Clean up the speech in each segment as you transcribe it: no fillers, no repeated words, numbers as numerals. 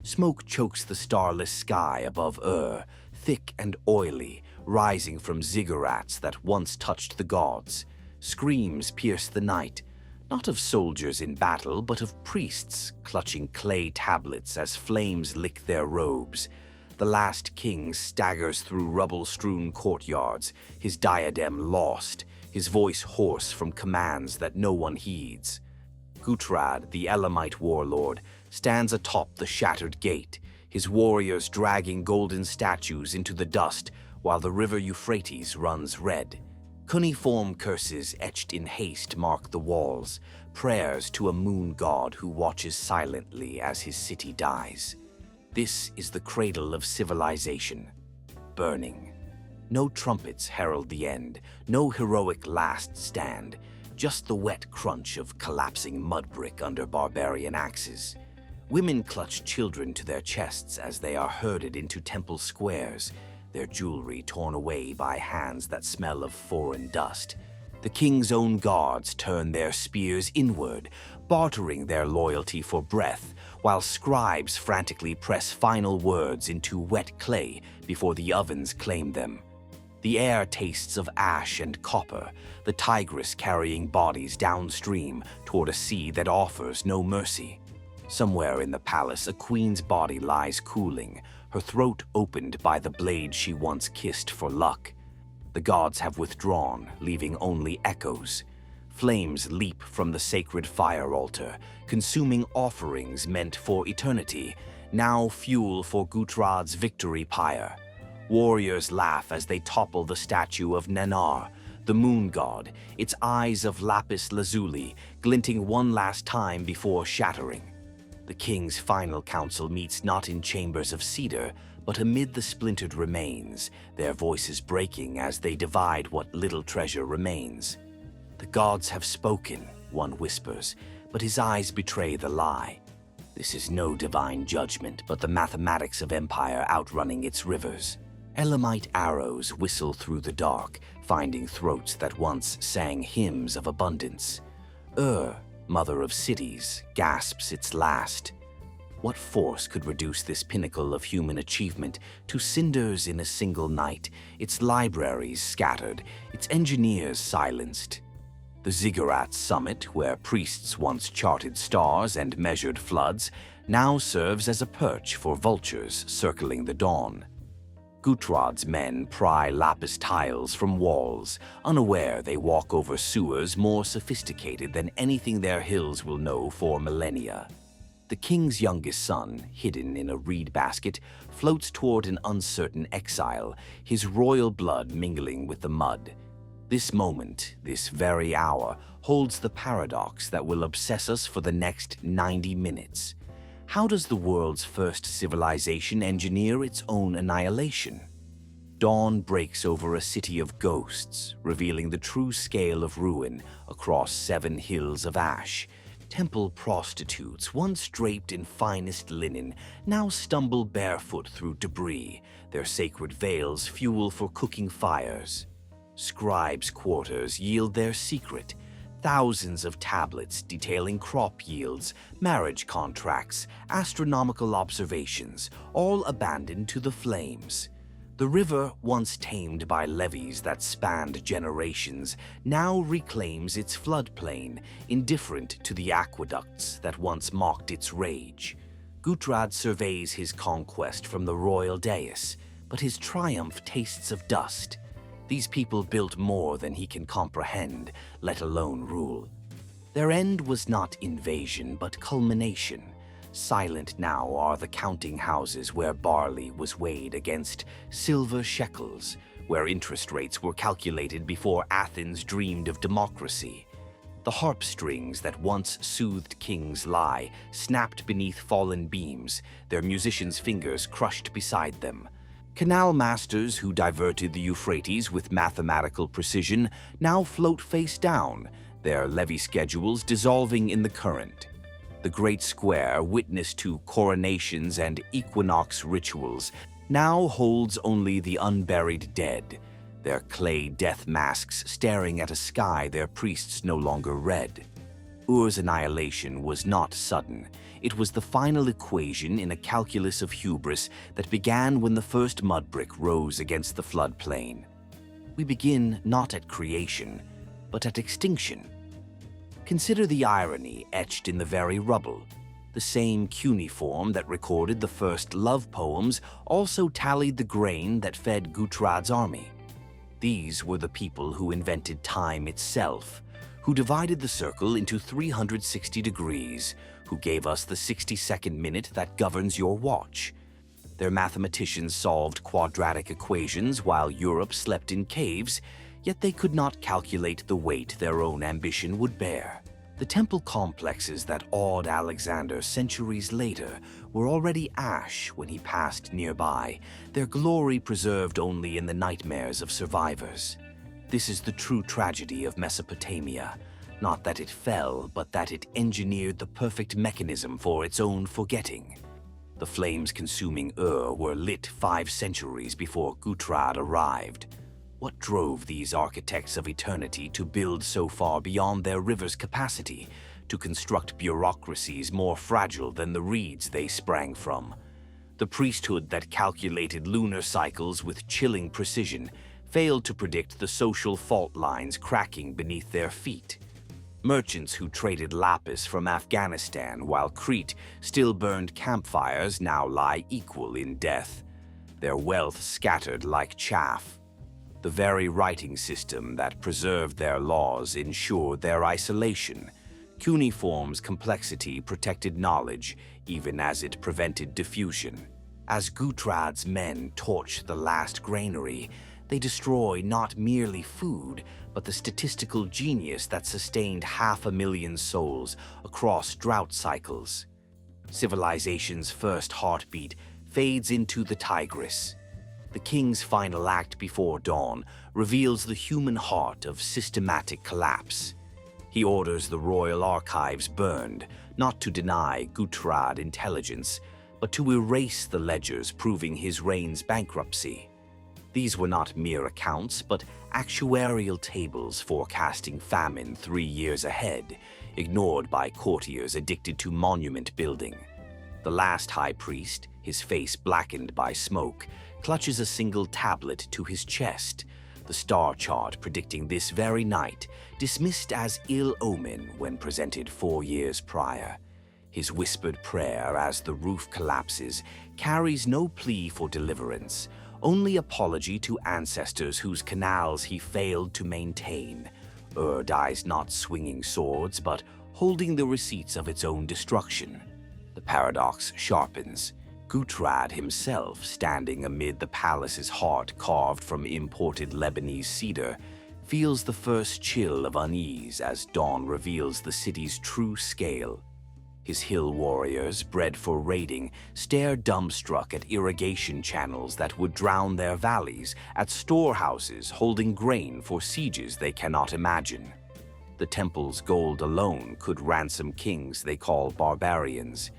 Smoke chokes the starless sky above thick and oily, rising from ziggurats that once touched the gods. Screams pierce the night, not of soldiers in battle, but of priests clutching clay tablets as flames lick their robes. The last king staggers through rubble-strewn courtyards, his diadem lost, his voice hoarse from commands that no one heeds. Gutrad, the Elamite warlord, stands atop the shattered gate, his warriors dragging golden statues into the dust while the river Euphrates runs red. Cuneiform curses etched in haste mark the walls, prayers to a moon god who watches silently as his city dies. This is the cradle of civilization, burning. No trumpets herald the end, no heroic last stand, just the wet crunch of collapsing mud brick under barbarian axes. Women clutch children to their chests as they are herded into temple squares, their jewelry torn away by hands that smell of foreign dust. The king's own guards turn their spears inward, bartering their loyalty for breath, while scribes frantically press final words into wet clay before the ovens claim them. The air tastes of ash and copper, the Tigris carrying bodies downstream toward a sea that offers no mercy. Somewhere in the palace, a queen's body lies cooling, her throat opened by the blade she once kissed for luck. The gods have withdrawn, leaving only echoes. Flames leap from the sacred fire altar, consuming offerings meant for eternity, now fuel for Gutrad's victory pyre. Warriors laugh as they topple the statue of Nanar, the moon god, its eyes of lapis lazuli glinting one last time before shattering. The king's final council meets not in chambers of cedar, but amid the splintered remains, their voices breaking as they divide what little treasure remains. The gods have spoken, one whispers, but his eyes betray the lie. This is no divine judgment, but the mathematics of empire outrunning its rivers. Elamite arrows whistle through the dark, finding throats that once sang hymns of abundance. Mother of cities, gasps its last. What force could reduce this pinnacle of human achievement to cinders in a single night, its libraries scattered, its engineers silenced? The ziggurat summit, where priests once charted stars and measured floods, now serves as a perch for vultures circling the dawn. Gutrad's men pry lapis tiles from walls, unaware they walk over sewers more sophisticated than anything their hills will know for millennia. The king's youngest son, hidden in a reed basket, floats toward an uncertain exile, his royal blood mingling with the mud. This moment, this very hour, holds the paradox that will obsess us for the next 90 minutes. How does the world's first civilization engineer its own annihilation? Dawn breaks over a city of ghosts, revealing the true scale of ruin across 7 hills of ash. Temple prostitutes, once draped in finest linen, now stumble barefoot through debris, their sacred veils fuel for cooking fires. Scribes' quarters yield their secret, thousands of tablets detailing crop yields, marriage contracts, astronomical observations, all abandoned to the flames. The river, once tamed by levees that spanned generations, now reclaims its floodplain, indifferent to the aqueducts that once mocked its rage. Gutrad surveys his conquest from the royal dais, but his triumph tastes of dust. These people built more than he can comprehend, let alone rule. Their end was not invasion, but culmination. Silent now are the counting houses where barley was weighed against silver shekels, where interest rates were calculated before Athens dreamed of democracy. The harp strings that once soothed kings lie, snapped beneath fallen beams, their musicians' fingers crushed beside them. Canal masters who diverted the Euphrates with mathematical precision now float face down, their levee schedules dissolving in the current. The great square, witness to coronations and equinox rituals, now holds only the unburied dead, their clay death masks staring at a sky their priests no longer read. Ur's annihilation was not sudden. It was the final equation in a calculus of hubris that began when the first mud brick rose against the floodplain. We begin not at creation, but at extinction. Consider the irony etched in the very rubble. The same cuneiform that recorded the first love poems also tallied the grain that fed Gutrad's army. These were the people who invented time itself, who divided the circle into 360 degrees, who gave us the 60-second minute that governs your watch. Their mathematicians solved quadratic equations while Europe slept in caves, yet they could not calculate the weight their own ambition would bear. The temple complexes that awed Alexander centuries later were already ash when he passed nearby, their glory preserved only in the nightmares of survivors. This is the true tragedy of Mesopotamia. Not that it fell, but that it engineered the perfect mechanism for its own forgetting. The flames consuming Ur were lit 5 centuries before Gutrad arrived. What drove these architects of eternity to build so far beyond their river's capacity, to construct bureaucracies more fragile than the reeds they sprang from? The priesthood that calculated lunar cycles with chilling precision failed to predict the social fault lines cracking beneath their feet. Merchants who traded lapis from Afghanistan while Crete still burned campfires now lie equal in death, their wealth scattered like chaff. The very writing system that preserved their laws ensured their isolation. Cuneiform's complexity protected knowledge, even as it prevented diffusion. As Gutrad's men torch the last granary, they destroy not merely food, but the statistical genius that sustained 500,000 souls across drought cycles. Civilization's first heartbeat fades into the Tigris. The king's final act before dawn reveals the human heart of systematic collapse. He orders the royal archives burned, not to deny Gutrad intelligence, but to erase the ledgers proving his reign's bankruptcy. These were not mere accounts, but actuarial tables forecasting famine 3 years ahead, ignored by courtiers addicted to monument building. The last high priest, his face blackened by smoke, clutches a single tablet to his chest, the star chart predicting this very night, dismissed as ill omen when presented 4 years prior. His whispered prayer as the roof collapses carries no plea for deliverance, only apology to ancestors whose canals he failed to maintain. Ur dies not swinging swords, but holding the receipts of its own destruction. The paradox sharpens. Gutrad himself, standing amid the palace's heart carved from imported Lebanese cedar, feels the first chill of unease as dawn reveals the city's true scale. His hill warriors, bred for raiding, stare dumbstruck at irrigation channels that would drown their valleys, at storehouses holding grain for sieges they cannot imagine. The temple's gold alone could ransom kings they call barbarians,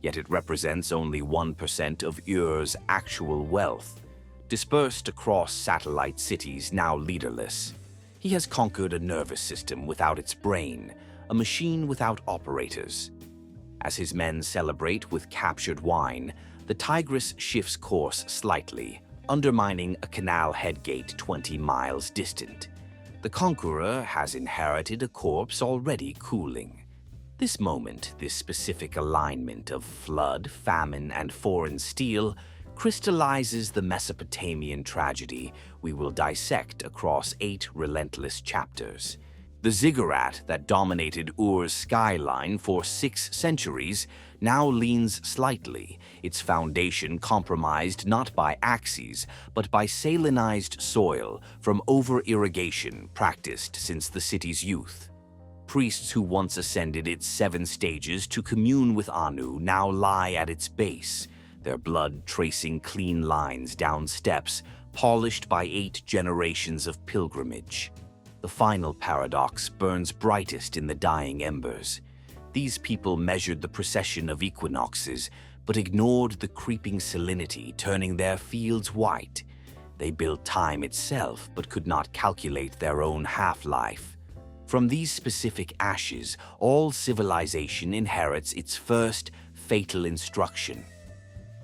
yet it represents only 1% of Ur's actual wealth, dispersed across satellite cities now leaderless. He has conquered a nervous system without its brain, a machine without operators. As his men celebrate with captured wine, the Tigris shifts course slightly, undermining a canal headgate 20 miles distant. The conqueror has inherited a corpse already cooling. This moment, this specific alignment of flood, famine, and foreign steel crystallizes the Mesopotamian tragedy we will dissect across 8 relentless chapters. The ziggurat that dominated Ur's skyline for 6 centuries now leans slightly, its foundation compromised not by axes, but by salinized soil from over-irrigation practiced since the city's youth. Priests who once ascended its 7 stages to commune with Anu now lie at its base, their blood tracing clean lines down steps polished by 8 generations of pilgrimage. The final paradox burns brightest in the dying embers. These people measured the precession of equinoxes, but ignored the creeping salinity turning their fields white. They built time itself, but could not calculate their own half-life. From these specific ashes, all civilization inherits its first fatal instruction.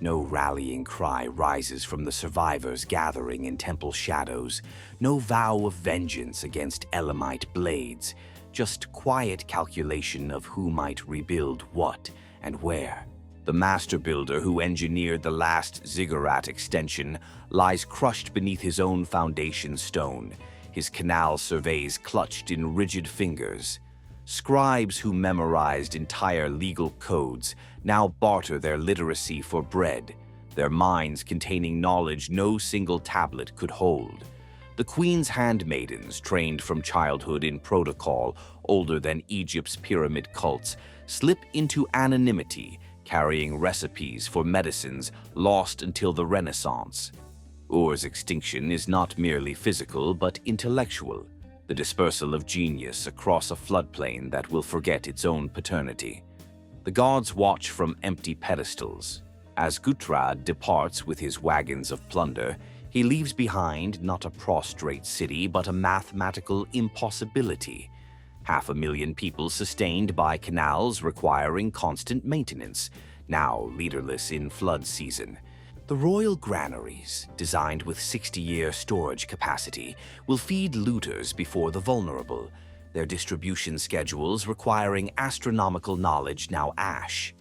No rallying cry rises from the survivors gathering in temple shadows, no vow of vengeance against Elamite blades, just quiet calculation of who might rebuild what and where. The master builder who engineered the last ziggurat extension lies crushed beneath his own foundation stone, his canal surveys clutched in rigid fingers. Scribes who memorized entire legal codes now barter their literacy for bread, their minds containing knowledge no single tablet could hold. The queen's handmaidens, trained from childhood in protocol older than Egypt's pyramid cults, slip into anonymity, carrying recipes for medicines lost until the Renaissance. Ur's extinction is not merely physical but intellectual, the dispersal of genius across a floodplain that will forget its own paternity. The gods watch from empty pedestals. As Gutrad departs with his wagons of plunder, he leaves behind not a prostrate city but a mathematical impossibility. 500,000 people sustained by canals requiring constant maintenance, now leaderless in flood season. The royal granaries, designed with 60-year storage capacity, will feed looters before the vulnerable, their distribution schedules requiring astronomical knowledge now ash.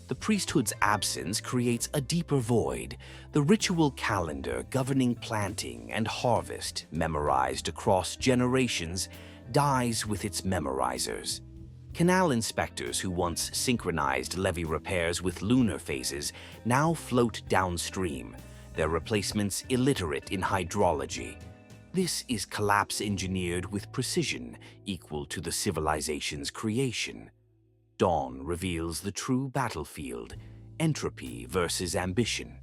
The priesthood's absence creates a deeper void, the ritual calendar governing planting and harvest, memorized across generations, dies with its memorizers. Canal inspectors who once synchronized levee repairs with lunar phases now float downstream, their replacements illiterate in hydrology. This is collapse engineered with precision equal to the civilization's creation. Dawn reveals the true battlefield, entropy versus ambition.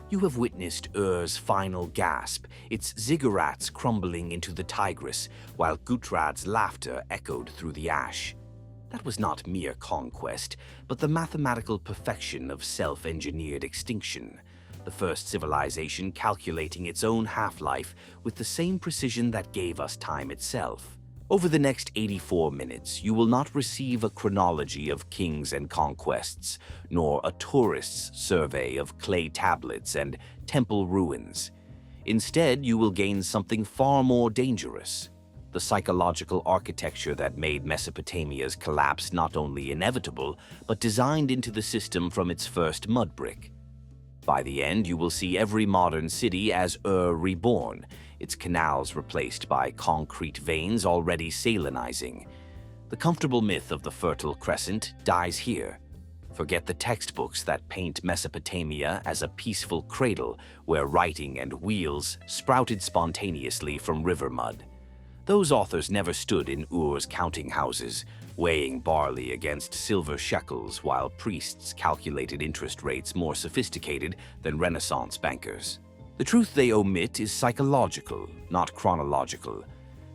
You have witnessed Ur's final gasp, its ziggurats crumbling into the Tigris, while Gutrad's laughter echoed through the ash. That was not mere conquest, but the mathematical perfection of self-engineered extinction, the first civilization calculating its own half-life with the same precision that gave us time itself. Over the next 84 minutes, you will not receive a chronology of kings and conquests, nor a tourist's survey of clay tablets and temple ruins. Instead, you will gain something far more dangerous: the psychological architecture that made Mesopotamia's collapse not only inevitable, but designed into the system from its first mud brick. By the end, you will see every modern city as reborn, its canals replaced by concrete veins already salinizing. The comfortable myth of the Fertile Crescent dies here. Forget the textbooks that paint Mesopotamia as a peaceful cradle where writing and wheels sprouted spontaneously from river mud. Those authors never stood in Ur's counting houses, weighing barley against silver shekels while priests calculated interest rates more sophisticated than Renaissance bankers. The truth they omit is psychological, not chronological.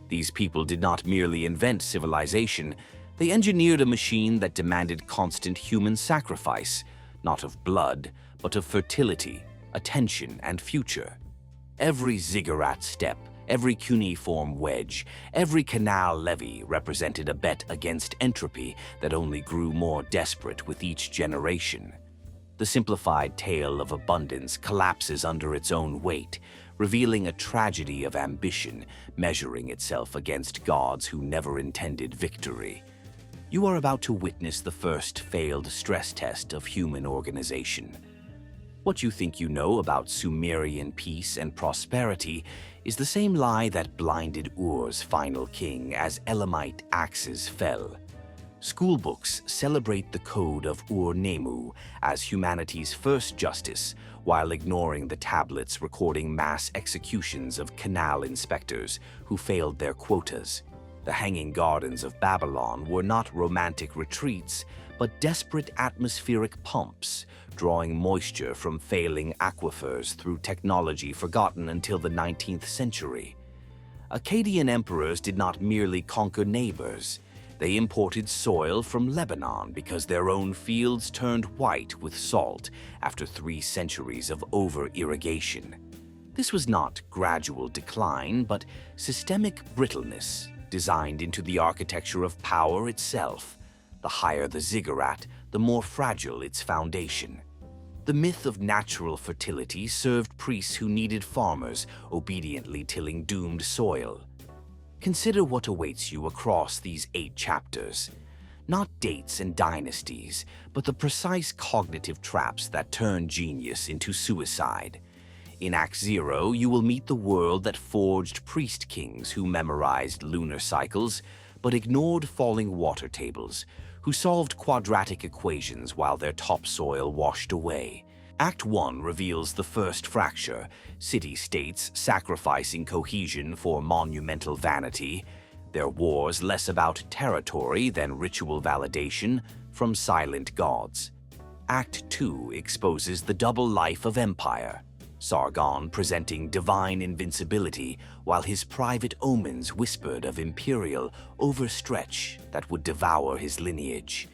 These people did not merely invent civilization, they engineered a machine that demanded constant human sacrifice, not of blood, but of fertility, attention, and future. Every ziggurat step, every cuneiform wedge, every canal levee represented a bet against entropy that only grew more desperate with each generation. The simplified tale of abundance collapses under its own weight, revealing a tragedy of ambition measuring itself against gods who never intended victory. You are about to witness the first failed stress test of human organization. What you think you know about Sumerian peace and prosperity is the same lie that blinded Ur's final king as Elamite axes fell. Schoolbooks celebrate the code of Ur-Nemu as humanity's first justice, while ignoring the tablets recording mass executions of canal inspectors who failed their quotas. The Hanging Gardens of Babylon were not romantic retreats, but desperate atmospheric pumps, drawing moisture from failing aquifers through technology forgotten until the 19th century. Akkadian emperors did not merely conquer neighbors. They imported soil from Lebanon because their own fields turned white with salt after 3 centuries of over-irrigation. This was not gradual decline, but systemic brittleness, designed into the architecture of power itself. The higher the ziggurat, the more fragile its foundation. The myth of natural fertility served priests who needed farmers, obediently tilling doomed soil. Consider what awaits you across these 8 chapters. Not dates and dynasties, but the precise cognitive traps that turn genius into suicide. In Act 0, you will meet the world that forged priest kings who memorized lunar cycles, but ignored falling water tables, who solved quadratic equations while their topsoil washed away. Act 1 reveals the first fracture, city-states sacrificing cohesion for monumental vanity, their wars less about territory than ritual validation from silent gods. Act 2 exposes the double life of empire, Sargon presenting divine invincibility while his private omens whispered of imperial overstretch that would devour his lineage.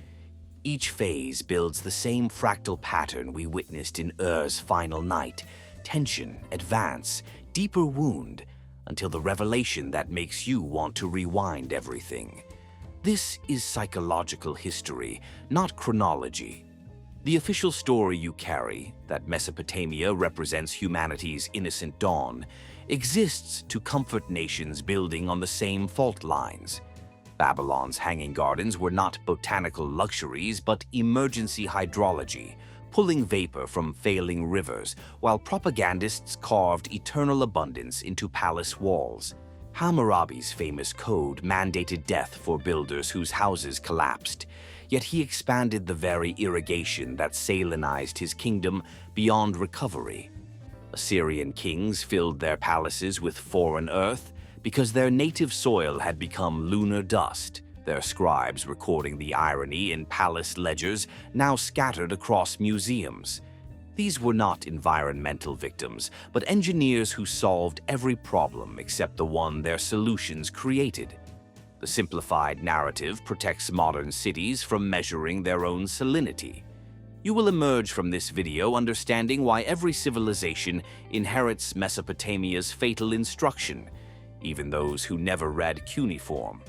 Each phase builds the same fractal pattern we witnessed in Ur's final night: tension, advance, deeper wound, until the revelation that makes you want to rewind everything. This is psychological history, not chronology. The official story you carry, that Mesopotamia represents humanity's innocent dawn, exists to comfort nations building on the same fault lines. Babylon's hanging gardens were not botanical luxuries, but emergency hydrology, pulling vapor from failing rivers, while propagandists carved eternal abundance into palace walls. Hammurabi's famous code mandated death for builders whose houses collapsed, yet he expanded the very irrigation that salinized his kingdom beyond recovery. Assyrian kings filled their palaces with foreign earth because their native soil had become lunar dust, their scribes recording the irony in palace ledgers now scattered across museums. These were not environmental victims, but engineers who solved every problem except the one their solutions created. The simplified narrative protects modern cities from measuring their own salinity. You will emerge from this video understanding why every civilization inherits Mesopotamia's fatal instruction, even those who never read cuneiform.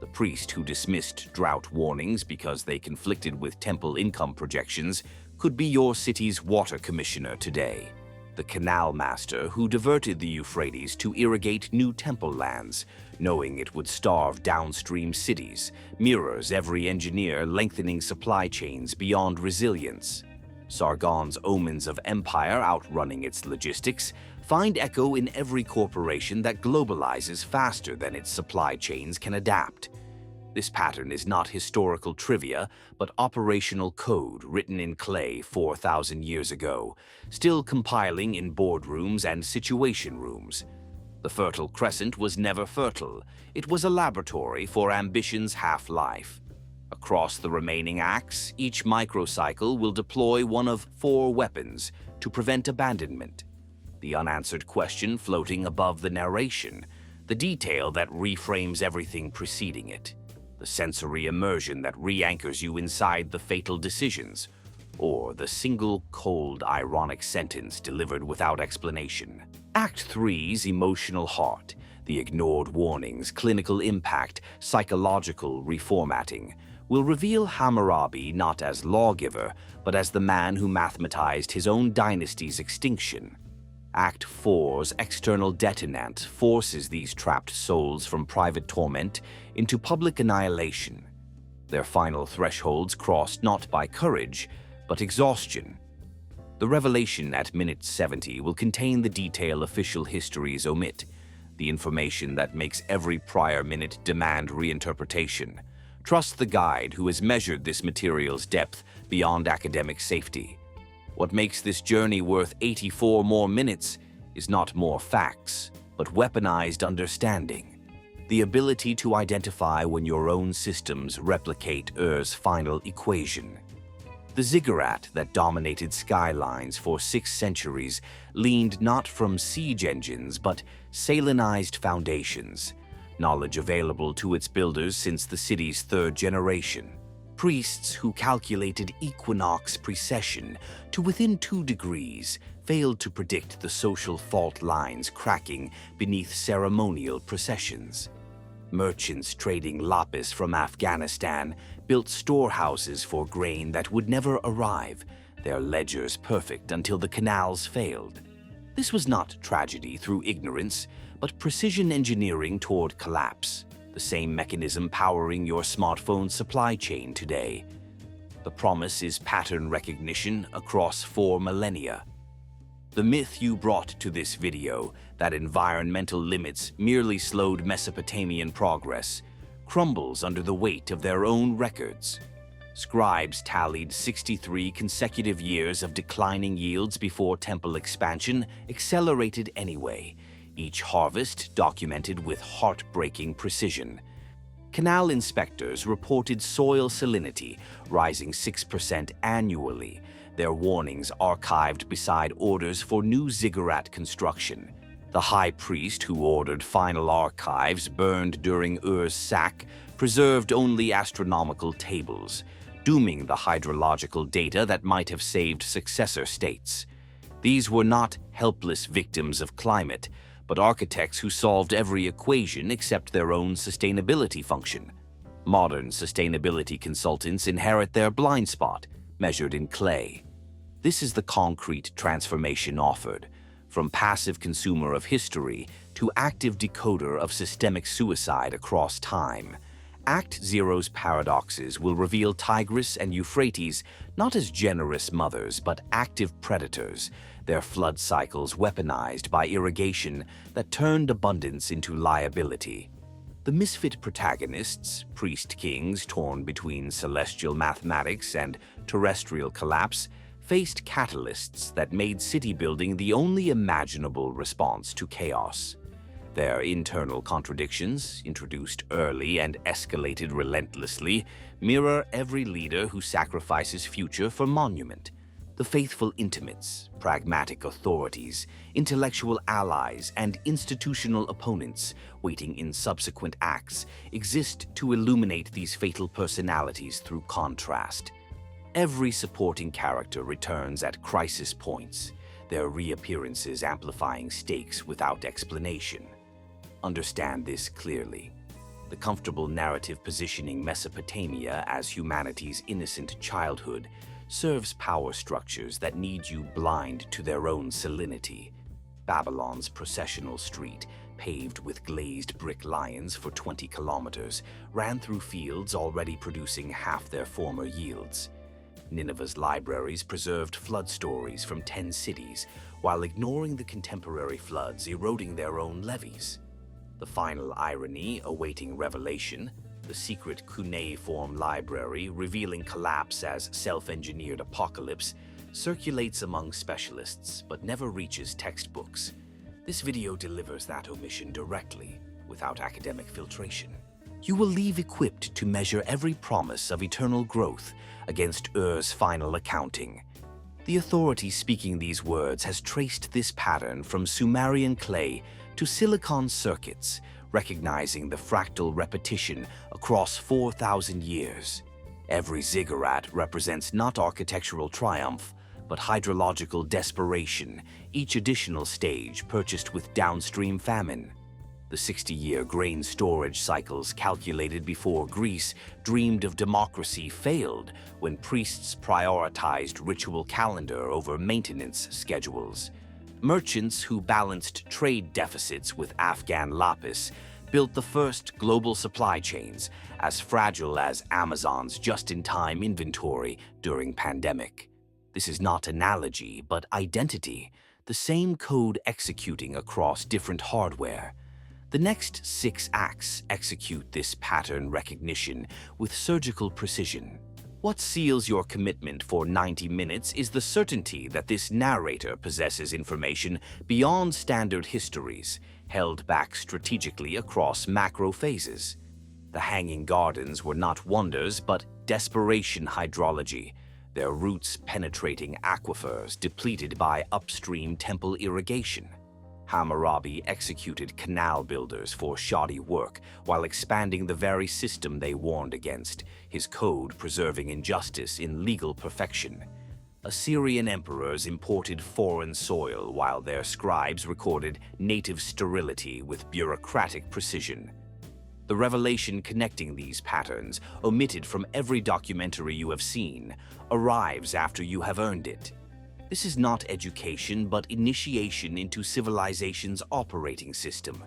The priest who dismissed drought warnings because they conflicted with temple income projections could be your city's water commissioner today. The canal master who diverted the Euphrates to irrigate new temple lands, knowing it would starve downstream cities, mirrors every engineer lengthening supply chains beyond resilience. Sargon's omens of empire outrunning its logistics find echo in every corporation that globalizes faster than its supply chains can adapt. This pattern is not historical trivia, but operational code written in clay 4,000 years ago, still compiling in boardrooms and situation rooms. The Fertile Crescent was never fertile. It was a laboratory for ambition's half-life. Across the remaining acts, each microcycle will deploy one of 4 weapons to prevent abandonment. The unanswered question floating above the narration, the detail that reframes everything preceding it, the sensory immersion that re-anchors you inside the fatal decisions, or the single cold, ironic sentence delivered without explanation. Act 3's emotional heart, the ignored warnings, clinical impact, psychological reformatting, will reveal Hammurabi not as lawgiver, but as the man who mathematized his own dynasty's extinction. Act 4's external detonant forces these trapped souls from private torment into public annihilation. Their final thresholds crossed not by courage, but exhaustion. The revelation at minute 70 will contain the detail official histories omit, the information that makes every prior minute demand reinterpretation. Trust the guide who has measured this material's depth beyond academic safety. What makes this journey worth 84 more minutes is not more facts, but weaponized understanding. The ability to identify when your own systems replicate Ur's final equation. The ziggurat that dominated skylines for 6 centuries leaned not from siege engines but salinized foundations, knowledge available to its builders since the city's 3rd generation. Priests who calculated equinox precession to within 2 degrees failed to predict the social fault lines cracking beneath ceremonial processions. Merchants trading lapis from Afghanistan built storehouses for grain that would never arrive, their ledgers perfect until the canals failed. This was not tragedy through ignorance, but precision engineering toward collapse, the same mechanism powering your smartphone supply chain today. The promise is pattern recognition across 4 millennia. The myth you brought to this video, that environmental limits merely slowed Mesopotamian progress, crumbles under the weight of their own records. Scribes tallied 63 consecutive years of declining yields before temple expansion accelerated anyway, each harvest documented with heartbreaking precision. Canal inspectors reported soil salinity rising 6% annually, their warnings archived beside orders for new ziggurat construction. The high priest who ordered final archives burned during Ur's sack preserved only astronomical tables, dooming the hydrological data that might have saved successor states. These were not helpless victims of climate, but architects who solved every equation except their own sustainability function. Modern sustainability consultants inherit their blind spot, measured in clay. This is the concrete transformation offered, from passive consumer of history to active decoder of systemic suicide across time. Act Zero's paradoxes will reveal Tigris and Euphrates not as generous mothers but active predators, their flood cycles weaponized by irrigation that turned abundance into liability. The misfit protagonists, priest-kings torn between celestial mathematics and terrestrial collapse, faced catalysts that made city building the only imaginable response to chaos. Their internal contradictions, introduced early and escalated relentlessly, mirror every leader who sacrifices future for monument. The faithful intimates, pragmatic authorities, intellectual allies, and institutional opponents waiting in subsequent acts exist to illuminate these fatal personalities through contrast. Every supporting character returns at crisis points, their reappearances amplifying stakes without explanation. Understand this clearly. The comfortable narrative positioning Mesopotamia as humanity's innocent childhood serves power structures that need you blind to their own salinity. Babylon's processional street, paved with glazed brick lions for 20 kilometers, ran through fields already producing half their former yields. Nineveh's libraries preserved flood stories from 10 cities, while ignoring the contemporary floods eroding their own levees. The final irony awaiting revelation, the secret cuneiform library revealing collapse as self-engineered apocalypse, circulates among specialists but never reaches textbooks. This video delivers that omission directly, without academic filtration. You will leave equipped to measure every promise of eternal growth against Ur's final accounting. The authority speaking these words has traced this pattern from Sumerian clay to silicon circuits, recognizing the fractal repetition across 4,000 years. Every ziggurat represents not architectural triumph, but hydrological desperation, each additional stage purchased with downstream famine. The 60-year grain storage cycles calculated before Greece dreamed of democracy failed when priests prioritized ritual calendar over maintenance schedules. Merchants who balanced trade deficits with Afghan lapis built the first global supply chains, as fragile as Amazon's just-in-time inventory during pandemic. This is not analogy, but identity, the same code executing across different hardware. The next 6 acts execute this pattern recognition with surgical precision. What seals your commitment for 90 minutes is the certainty that this narrator possesses information beyond standard histories, held back strategically across macro phases. The Hanging Gardens were not wonders, but desperation hydrology, their roots penetrating aquifers depleted by upstream temple irrigation. Hammurabi executed canal builders for shoddy work while expanding the very system they warned against, his code preserving injustice in legal perfection. Assyrian emperors imported foreign soil while their scribes recorded native sterility with bureaucratic precision. The revelation connecting these patterns, omitted from every documentary you have seen, arrives after you have earned it. This is not education, but initiation into civilization's operating system.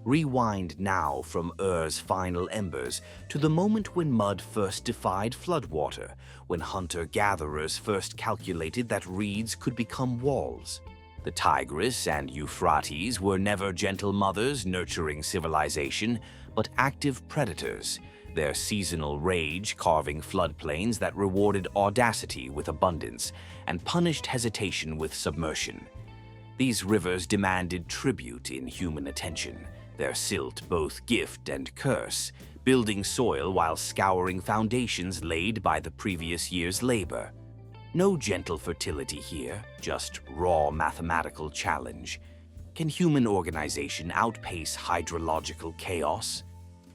Rewind now from Ur's final embers to the moment when mud first defied floodwater, when hunter-gatherers first calculated that reeds could become walls. The Tigris and Euphrates were never gentle mothers nurturing civilization, but active predators, their seasonal rage carving floodplains that rewarded audacity with abundance and punished hesitation with submersion. These rivers demanded tribute in human attention, their silt both gift and curse, building soil while scouring foundations laid by the previous year's labor. No gentle fertility here, just raw mathematical challenge. Can human organization outpace hydrological chaos?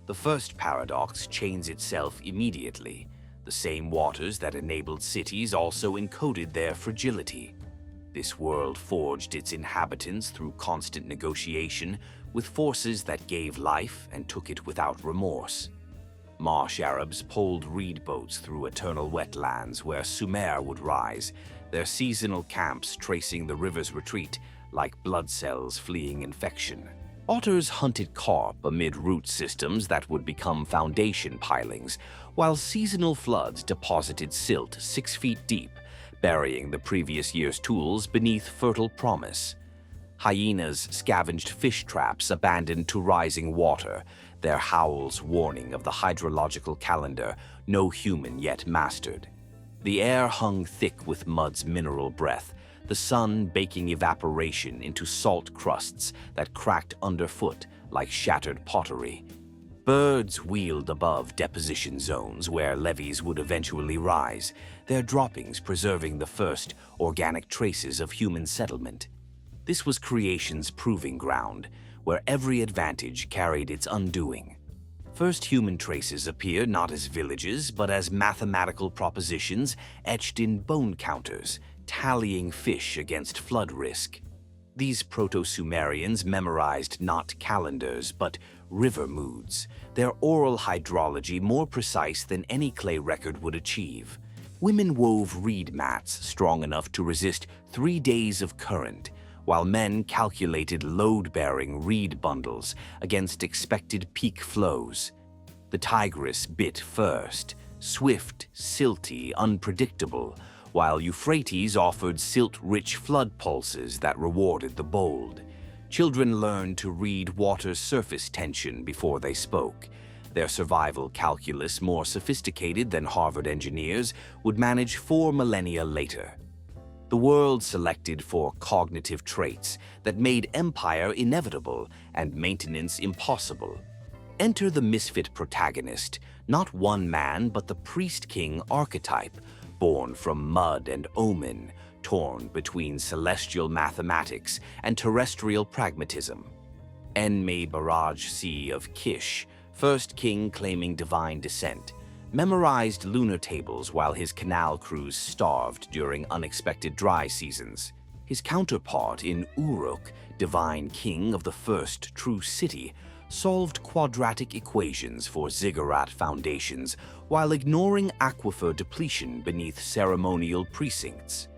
The first paradox chains itself immediately. The same waters that enabled cities also encoded their fragility. This world forged its inhabitants through constant negotiation with forces that gave life and took it without remorse. Marsh Arabs poled reed boats through eternal wetlands where Sumer would rise, their seasonal camps tracing the river's retreat like blood cells fleeing infection. Otters hunted carp amid root systems that would become foundation pilings, while seasonal floods deposited silt 6 feet deep, burying the previous year's tools beneath fertile promise. Hyenas scavenged fish traps abandoned to rising water, their howls warning of the hydrological calendar no human yet mastered. The air hung thick with mud's mineral breath, the sun baking evaporation into salt crusts that cracked underfoot like shattered pottery. Birds wheeled above deposition zones where levees would eventually rise, their droppings preserving the first organic traces of human settlement. This was creation's proving ground, where every advantage carried its undoing. First human traces appear not as villages, but as mathematical propositions etched in bone counters, tallying fish against flood risk. These proto-Sumerians memorized not calendars, but river moods, their oral hydrology more precise than any clay record would achieve. Women wove reed mats strong enough to resist 3 days of current, while men calculated load-bearing reed bundles against expected peak flows. The Tigris bit first, swift, silty, unpredictable, while Euphrates offered silt-rich flood pulses that rewarded the bold. Children learned to read water's surface tension before they spoke. Their survival calculus, more sophisticated than Harvard engineers, would manage 4 millennia later. The world selected for cognitive traits that made empire inevitable and maintenance impossible. Enter the misfit protagonist, not one man but the priest-king archetype, born from mud and omen, torn between celestial mathematics and terrestrial pragmatism. Enme-Baraj-C of Kish, first king claiming divine descent, memorized lunar tables while his canal crews starved during unexpected dry seasons. His counterpart in Uruk, divine king of the first true city, solved quadratic equations for ziggurat foundations while ignoring aquifer depletion beneath ceremonial precincts.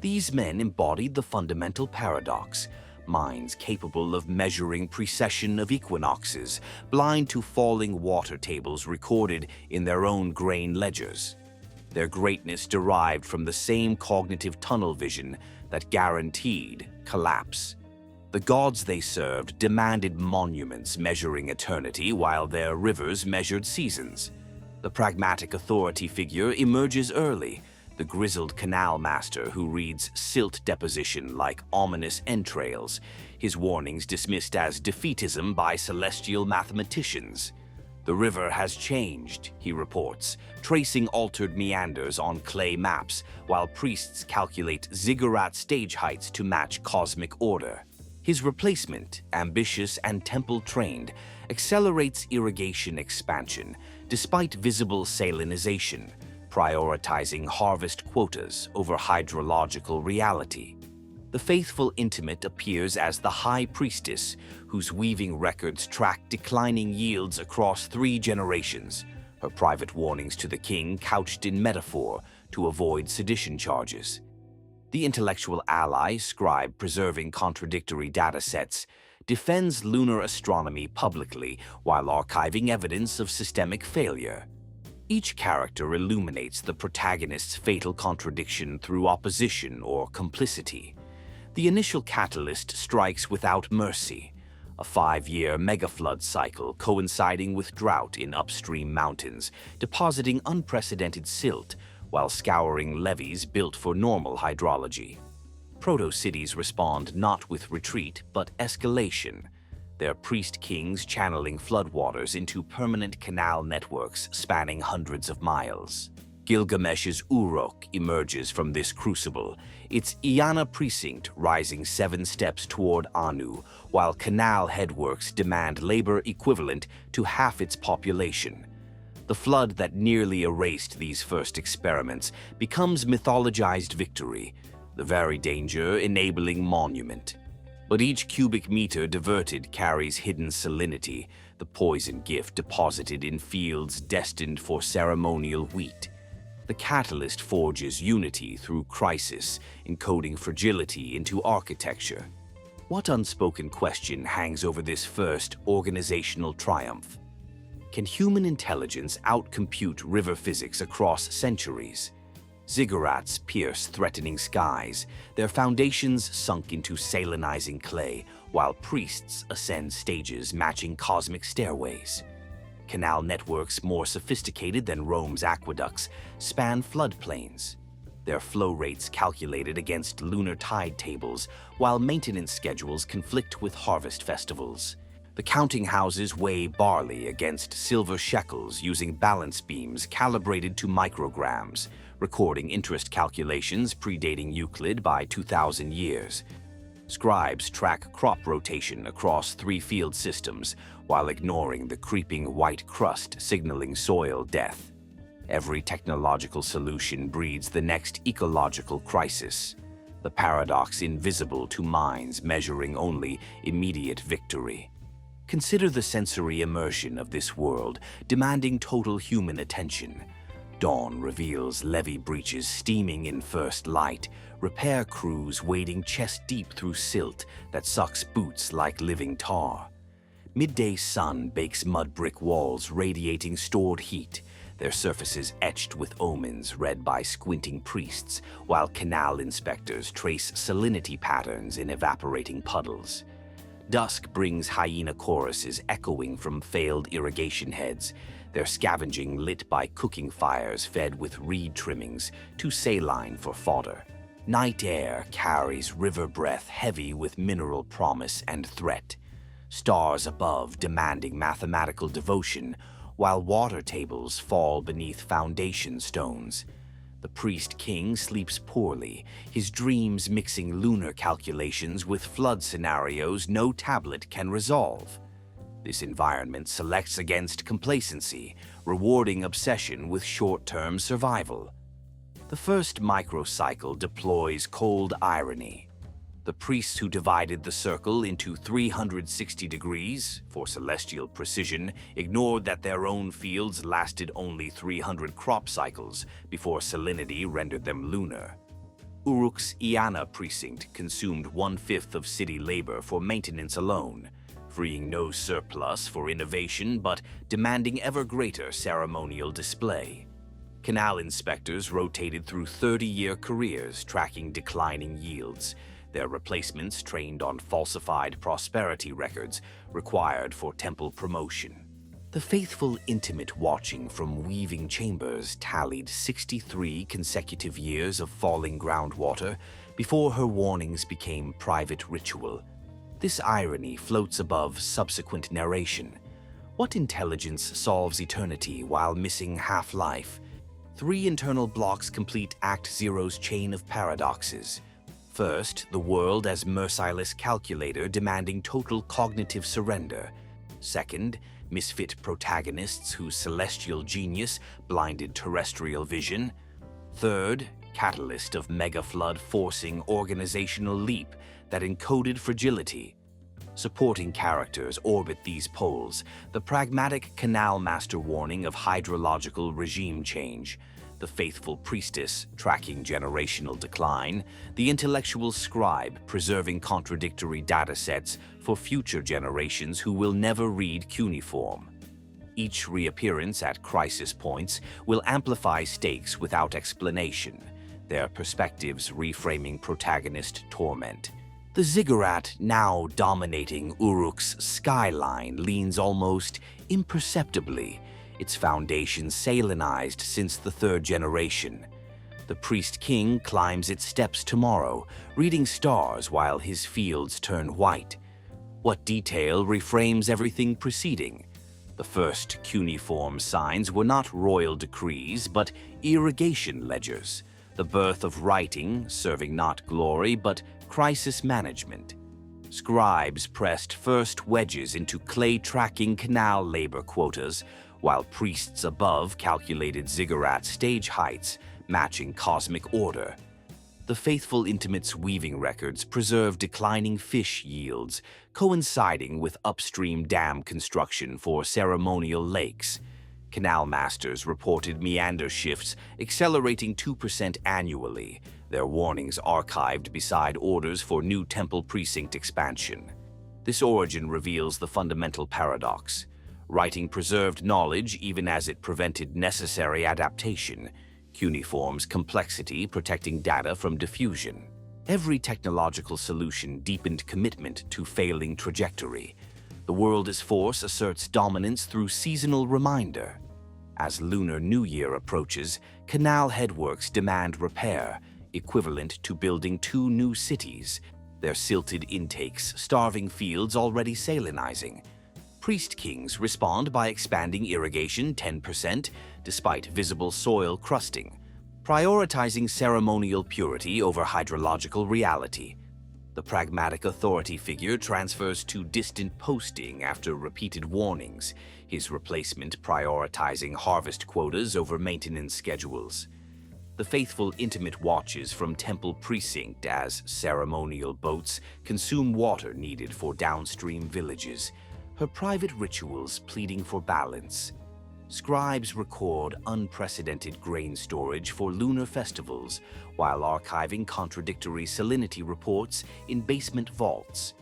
These men embodied the fundamental paradox: minds capable of measuring precession of equinoxes, blind to falling water tables recorded in their own grain ledgers. Their greatness derived from the same cognitive tunnel vision that guaranteed collapse. The gods they served demanded monuments measuring eternity while their rivers measured seasons. The pragmatic authority figure emerges early, the grizzled canal master who reads silt deposition like ominous entrails, his warnings dismissed as defeatism by celestial mathematicians. The river has changed, he reports, tracing altered meanders on clay maps while priests calculate ziggurat stage heights to match cosmic order. His replacement, ambitious and temple-trained, accelerates irrigation expansion despite visible salinization, prioritizing harvest quotas over hydrological reality. The faithful intimate appears as the high priestess, whose weaving records track declining yields across 3 generations, her private warnings to the king couched in metaphor to avoid sedition charges. The intellectual ally, scribe preserving contradictory data sets, defends lunar astronomy publicly while archiving evidence of systemic failure. Each character illuminates the protagonist's fatal contradiction through opposition or complicity. The initial catalyst strikes without mercy, a 5-year megaflood cycle coinciding with drought in upstream mountains, depositing unprecedented silt while scouring levees built for normal hydrology. Proto-cities respond not with retreat, but escalation, their priest-kings channeling floodwaters into permanent canal networks spanning hundreds of miles. Gilgamesh's Uruk emerges from this crucible, its Eanna precinct rising 7 steps toward Anu, while canal headworks demand labor equivalent to half its population. The flood that nearly erased these first experiments becomes mythologized victory, the very danger enabling monument. But each cubic meter diverted carries hidden salinity, the poison gift deposited in fields destined for ceremonial wheat. The catalyst forges unity through crisis, encoding fragility into architecture. What unspoken question hangs over this first organizational triumph? Can human intelligence outcompute river physics across centuries? Ziggurats pierce threatening skies, their foundations sunk into salinizing clay, while priests ascend stages matching cosmic stairways. Canal networks more sophisticated than Rome's aqueducts span floodplains, their flow rates calculated against lunar tide tables, while maintenance schedules conflict with harvest festivals. The counting houses weigh barley against silver shekels using balance beams calibrated to micrograms, recording interest calculations predating Euclid by 2,000 years. Scribes track crop rotation across 3 field systems while ignoring the creeping white crust signaling soil death. Every technological solution breeds the next ecological crisis, the paradox invisible to minds measuring only immediate victory. Consider the sensory immersion of this world, demanding total human attention. Dawn reveals levee breaches steaming in first light, repair crews wading chest-deep through silt that sucks boots like living tar. Midday sun bakes mud brick walls radiating stored heat, their surfaces etched with omens read by squinting priests, while canal inspectors trace salinity patterns in evaporating puddles. Dusk brings hyena choruses echoing from failed irrigation heads, their scavenging lit by cooking fires fed with reed trimmings, too saline for fodder. Night air carries river breath heavy with mineral promise and threat. Stars above demanding mathematical devotion, while water tables fall beneath foundation stones. The priest-king sleeps poorly, his dreams mixing lunar calculations with flood scenarios no tablet can resolve. This environment selects against complacency, rewarding obsession with short-term survival. The first microcycle deploys cold irony. The priests who divided the circle into 360 degrees, for celestial precision, ignored that their own fields lasted only 300 crop cycles before salinity rendered them lunar. Uruk's Eanna precinct consumed 1/5 of city labor for maintenance alone, freeing no surplus for innovation but demanding ever greater ceremonial display. Canal inspectors rotated through 30-year careers tracking declining yields, their replacements trained on falsified prosperity records required for temple promotion. The faithful intimate watching from weaving chambers tallied 63 consecutive years of falling groundwater before her warnings became private ritual. This irony floats above subsequent narration. What intelligence solves eternity while missing half-life? 3 internal blocks complete Act Zero's chain of paradoxes. First, the world as merciless calculator demanding total cognitive surrender. Second, misfit protagonists whose celestial genius blinded terrestrial vision. Third, catalyst of megaflood forcing organizational leap that encoded fragility. Supporting characters orbit these poles: the pragmatic canal master warning of hydrological regime change, the faithful priestess tracking generational decline, the intellectual scribe preserving contradictory datasets for future generations who will never read cuneiform. Each reappearance at crisis points will amplify stakes without explanation, their perspectives reframing protagonist torment. The ziggurat, now dominating Uruk's skyline, leans almost imperceptibly, its foundations salinized since the third generation. The priest-king climbs its steps tomorrow, reading stars while his fields turn white. What detail reframes everything preceding? The first cuneiform signs were not royal decrees, but irrigation ledgers, the birth of writing serving not glory but crisis management. Scribes pressed first wedges into clay-tracking canal labor quotas, while priests above calculated ziggurat stage heights, matching cosmic order. The faithful intimates' weaving records preserve declining fish yields, coinciding with upstream dam construction for ceremonial lakes. Canal masters reported meander shifts accelerating 2% annually, their warnings archived beside orders for new temple precinct expansion. This origin reveals the fundamental paradox. Writing preserved knowledge even as it prevented necessary adaptation, cuneiform's complexity protecting data from diffusion. Every technological solution deepened commitment to failing trajectory. The world as force asserts dominance through seasonal reminder. As Lunar New Year approaches, canal headworks demand repair, equivalent to building 2 new cities, their silted intakes starving fields already salinizing. Priest-kings respond by expanding irrigation 10% despite visible soil crusting, prioritizing ceremonial purity over hydrological reality. The pragmatic authority figure transfers to distant posting after repeated warnings, his replacement prioritizing harvest quotas over maintenance schedules. The faithful intimate watches from temple precinct as ceremonial boats consume water needed for downstream villages, her private rituals pleading for balance. Scribes record unprecedented grain storage for lunar festivals, while archiving contradictory salinity reports in basement vaults.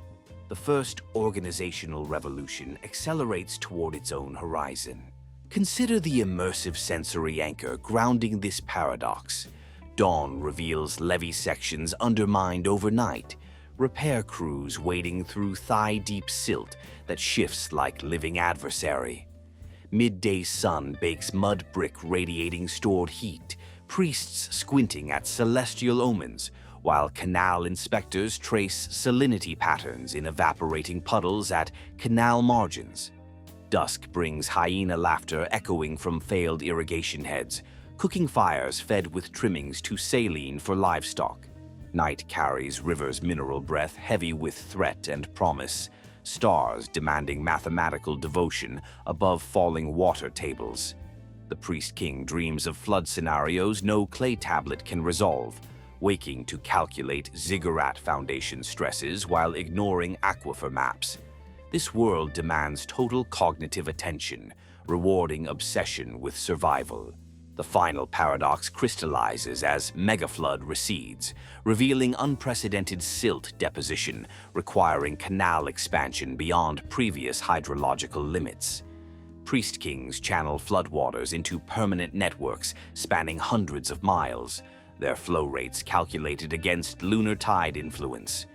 The first organizational revolution accelerates toward its own horizon. Consider the immersive sensory anchor grounding this paradox. Dawn reveals levee sections undermined overnight, repair crews wading through thigh-deep silt that shifts like living adversary. Midday sun bakes mud brick radiating stored heat, priests squinting at celestial omens, while canal inspectors trace salinity patterns in evaporating puddles at canal margins. Dusk brings hyena laughter echoing from failed irrigation heads, cooking fires fed with trimmings to saline for livestock. Night carries rivers' mineral breath heavy with threat and promise, stars demanding mathematical devotion above falling water tables. The priest-king dreams of flood scenarios no clay tablet can resolve, waking to calculate ziggurat foundation stresses while ignoring aquifer maps. This world demands total cognitive attention, rewarding obsession with survival. The final paradox crystallizes as megaflood recedes, revealing unprecedented silt deposition requiring canal expansion beyond previous hydrological limits. Priest-kings channel floodwaters into permanent networks spanning hundreds of miles, their flow rates calculated against lunar tide influence.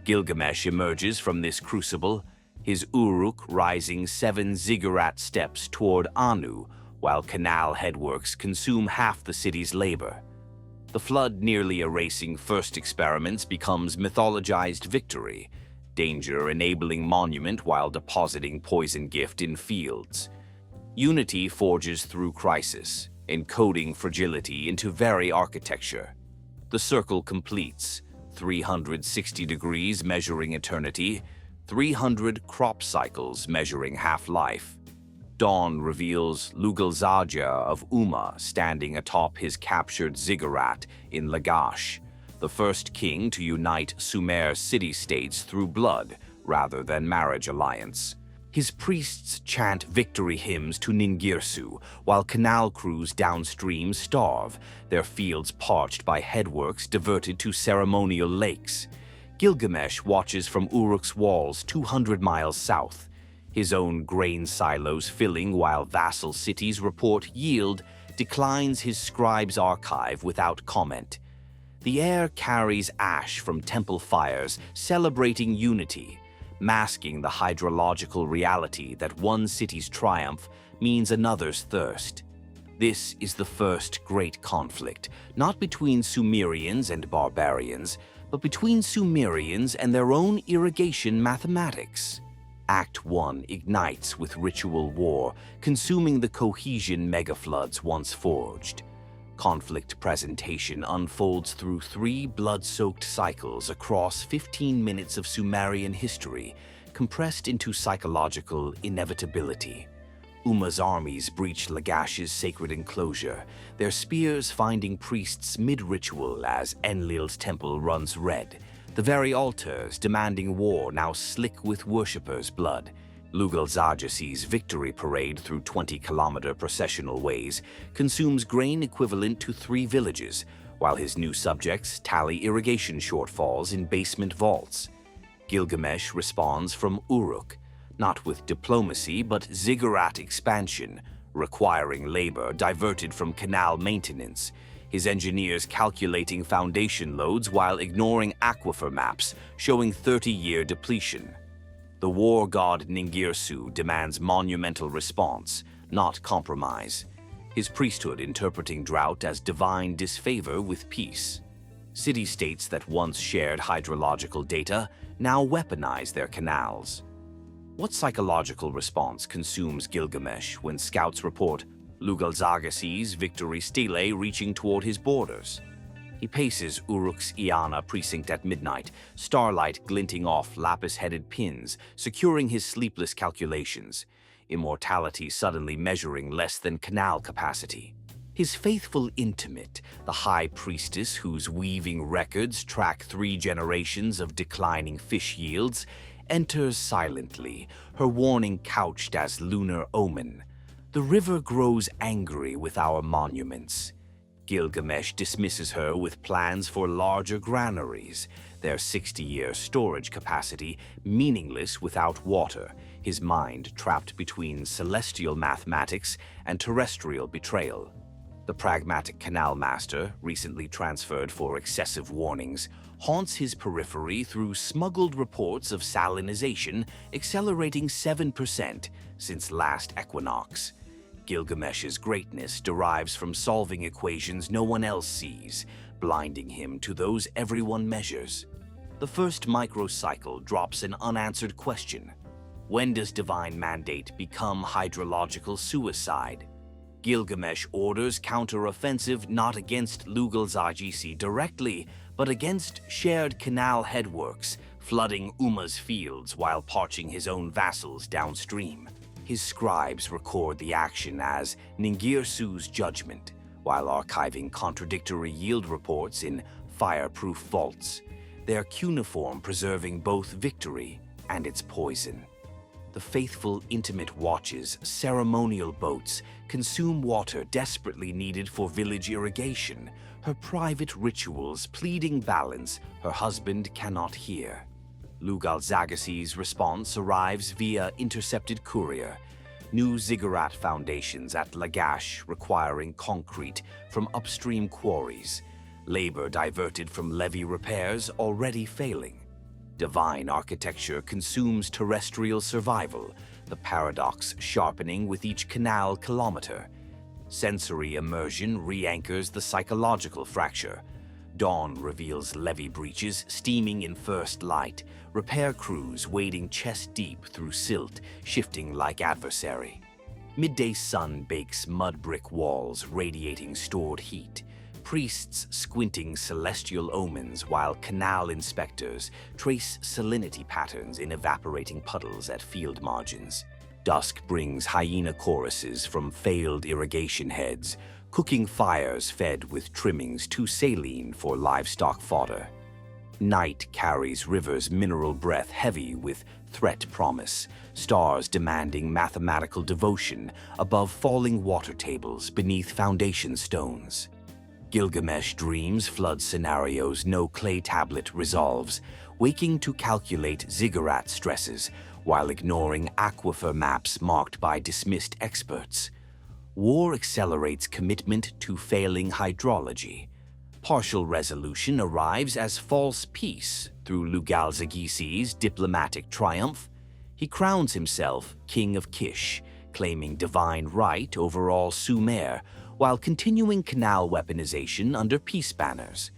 Gilgamesh emerges from this crucible, his Uruk rising 7 ziggurat steps toward Anu, while canal headworks consume half the city's labor. The flood nearly erasing first experiments becomes mythologized victory, danger enabling monument while depositing poison gift in fields. Unity forges through crisis, encoding fragility into very architecture. The circle completes, 360 degrees measuring eternity, 300 crop cycles measuring half-life. Dawn reveals Lugalzaja of Umma standing atop his captured ziggurat in Lagash, the first king to unite Sumer city-states through blood rather than marriage alliance. His priests chant victory hymns to Ningirsu, while canal crews downstream starve, their fields parched by headworks diverted to ceremonial lakes. Gilgamesh watches from Uruk's walls 200 miles south, his own grain silos filling while vassal cities report yield declines his scribe's archive without comment. The air carries ash from temple fires, celebrating unity, masking the hydrological reality that one city's triumph means another's thirst. This is the first great conflict, not between Sumerians and barbarians, but between Sumerians and their own irrigation mathematics. Act 1 ignites with ritual war, consuming the cohesion megafloods once forged. Conflict presentation unfolds through 3 blood-soaked cycles across 15 minutes of Sumerian history, compressed into psychological inevitability. Umma's armies breach Lagash's sacred enclosure, their spears finding priests mid-ritual as Enlil's temple runs red, the very altars demanding war now slick with worshippers' blood. Lugalzaja's victory parade through 20-kilometer processional ways consumes grain equivalent to 3 villages, while his new subjects tally irrigation shortfalls in basement vaults. Gilgamesh responds from Uruk, not with diplomacy but ziggurat expansion, requiring labor diverted from canal maintenance, his engineers calculating foundation loads while ignoring aquifer maps showing 30-year depletion. The war god Ningirsu demands monumental response, not compromise, his priesthood interpreting drought as divine disfavor with peace. City-states that once shared hydrological data now weaponize their canals. What psychological response consumes Gilgamesh when scouts report Lugalzaja's victory stele reaching toward his borders? He paces Uruk's Iana precinct at midnight, starlight glinting off lapis-headed pins, securing his sleepless calculations, immortality suddenly measuring less than canal capacity. His faithful intimate, the high priestess whose weaving records track 3 generations of declining fish yields, enters silently, her warning couched as lunar omen. The river grows angry with our monuments. Gilgamesh dismisses her with plans for larger granaries, their 60-year storage capacity meaningless without water, his mind trapped between celestial mathematics and terrestrial betrayal. The pragmatic canal master, recently transferred for excessive warnings, haunts his periphery through smuggled reports of salinization accelerating 7% since last equinox. Gilgamesh's greatness derives from solving equations no one else sees, blinding him to those everyone measures. The first microcycle drops an unanswered question. When does divine mandate become hydrological suicide? Gilgamesh orders counter-offensive not against Lugalzaji directly, but against shared canal headworks, flooding Umma's fields while parching his own vassals downstream. His scribes record the action as Ningirsu's judgment, while archiving contradictory yield reports in fireproof vaults, their cuneiform preserving both victory and its poison. The faithful intimate watches, ceremonial boats, consume water desperately needed for village irrigation, her private rituals pleading balance her husband cannot hear. Lugalzaja's response arrives via intercepted courier, new ziggurat foundations at Lagash requiring concrete from upstream quarries, labor diverted from levee repairs already failing. Divine architecture consumes terrestrial survival, the paradox sharpening with each canal kilometer. Sensory immersion re-anchors the psychological fracture. Dawn reveals levee breaches steaming in first light, repair crews wading chest-deep through silt, shifting like adversary. Midday sun bakes mud brick walls radiating stored heat, priests squinting celestial omens while canal inspectors trace salinity patterns in evaporating puddles at field margins. Dusk brings hyena choruses from failed irrigation heads, cooking fires fed with trimmings too saline for livestock fodder. Night carries rivers' mineral breath heavy with threat promise, stars demanding mathematical devotion above falling water tables beneath foundation stones. Gilgamesh dreams flood scenarios no clay tablet resolves, waking to calculate ziggurat stresses while ignoring aquifer maps marked by dismissed experts. War accelerates commitment to failing hydrology. Partial resolution arrives as false peace through Lugal-Zaghisi's diplomatic triumph. He crowns himself king of Kish, claiming divine right over all Sumer, while continuing canal weaponization under peace banners.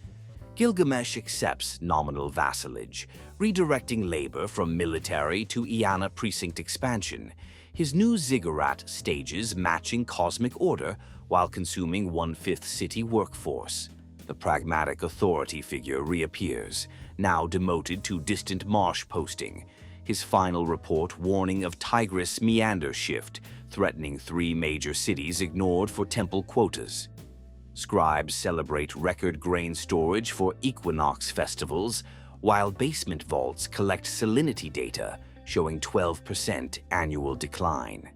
Gilgamesh accepts nominal vassalage, redirecting labor from military to Iana precinct expansion, his new ziggurat stages matching cosmic order while consuming 1/5 city workforce. The pragmatic authority figure reappears, now demoted to distant marsh posting, his final report warning of Tigris meander shift, threatening 3 major cities ignored for temple quotas. Scribes celebrate record grain storage for equinox festivals, while basement vaults collect salinity data, showing 12% annual decline.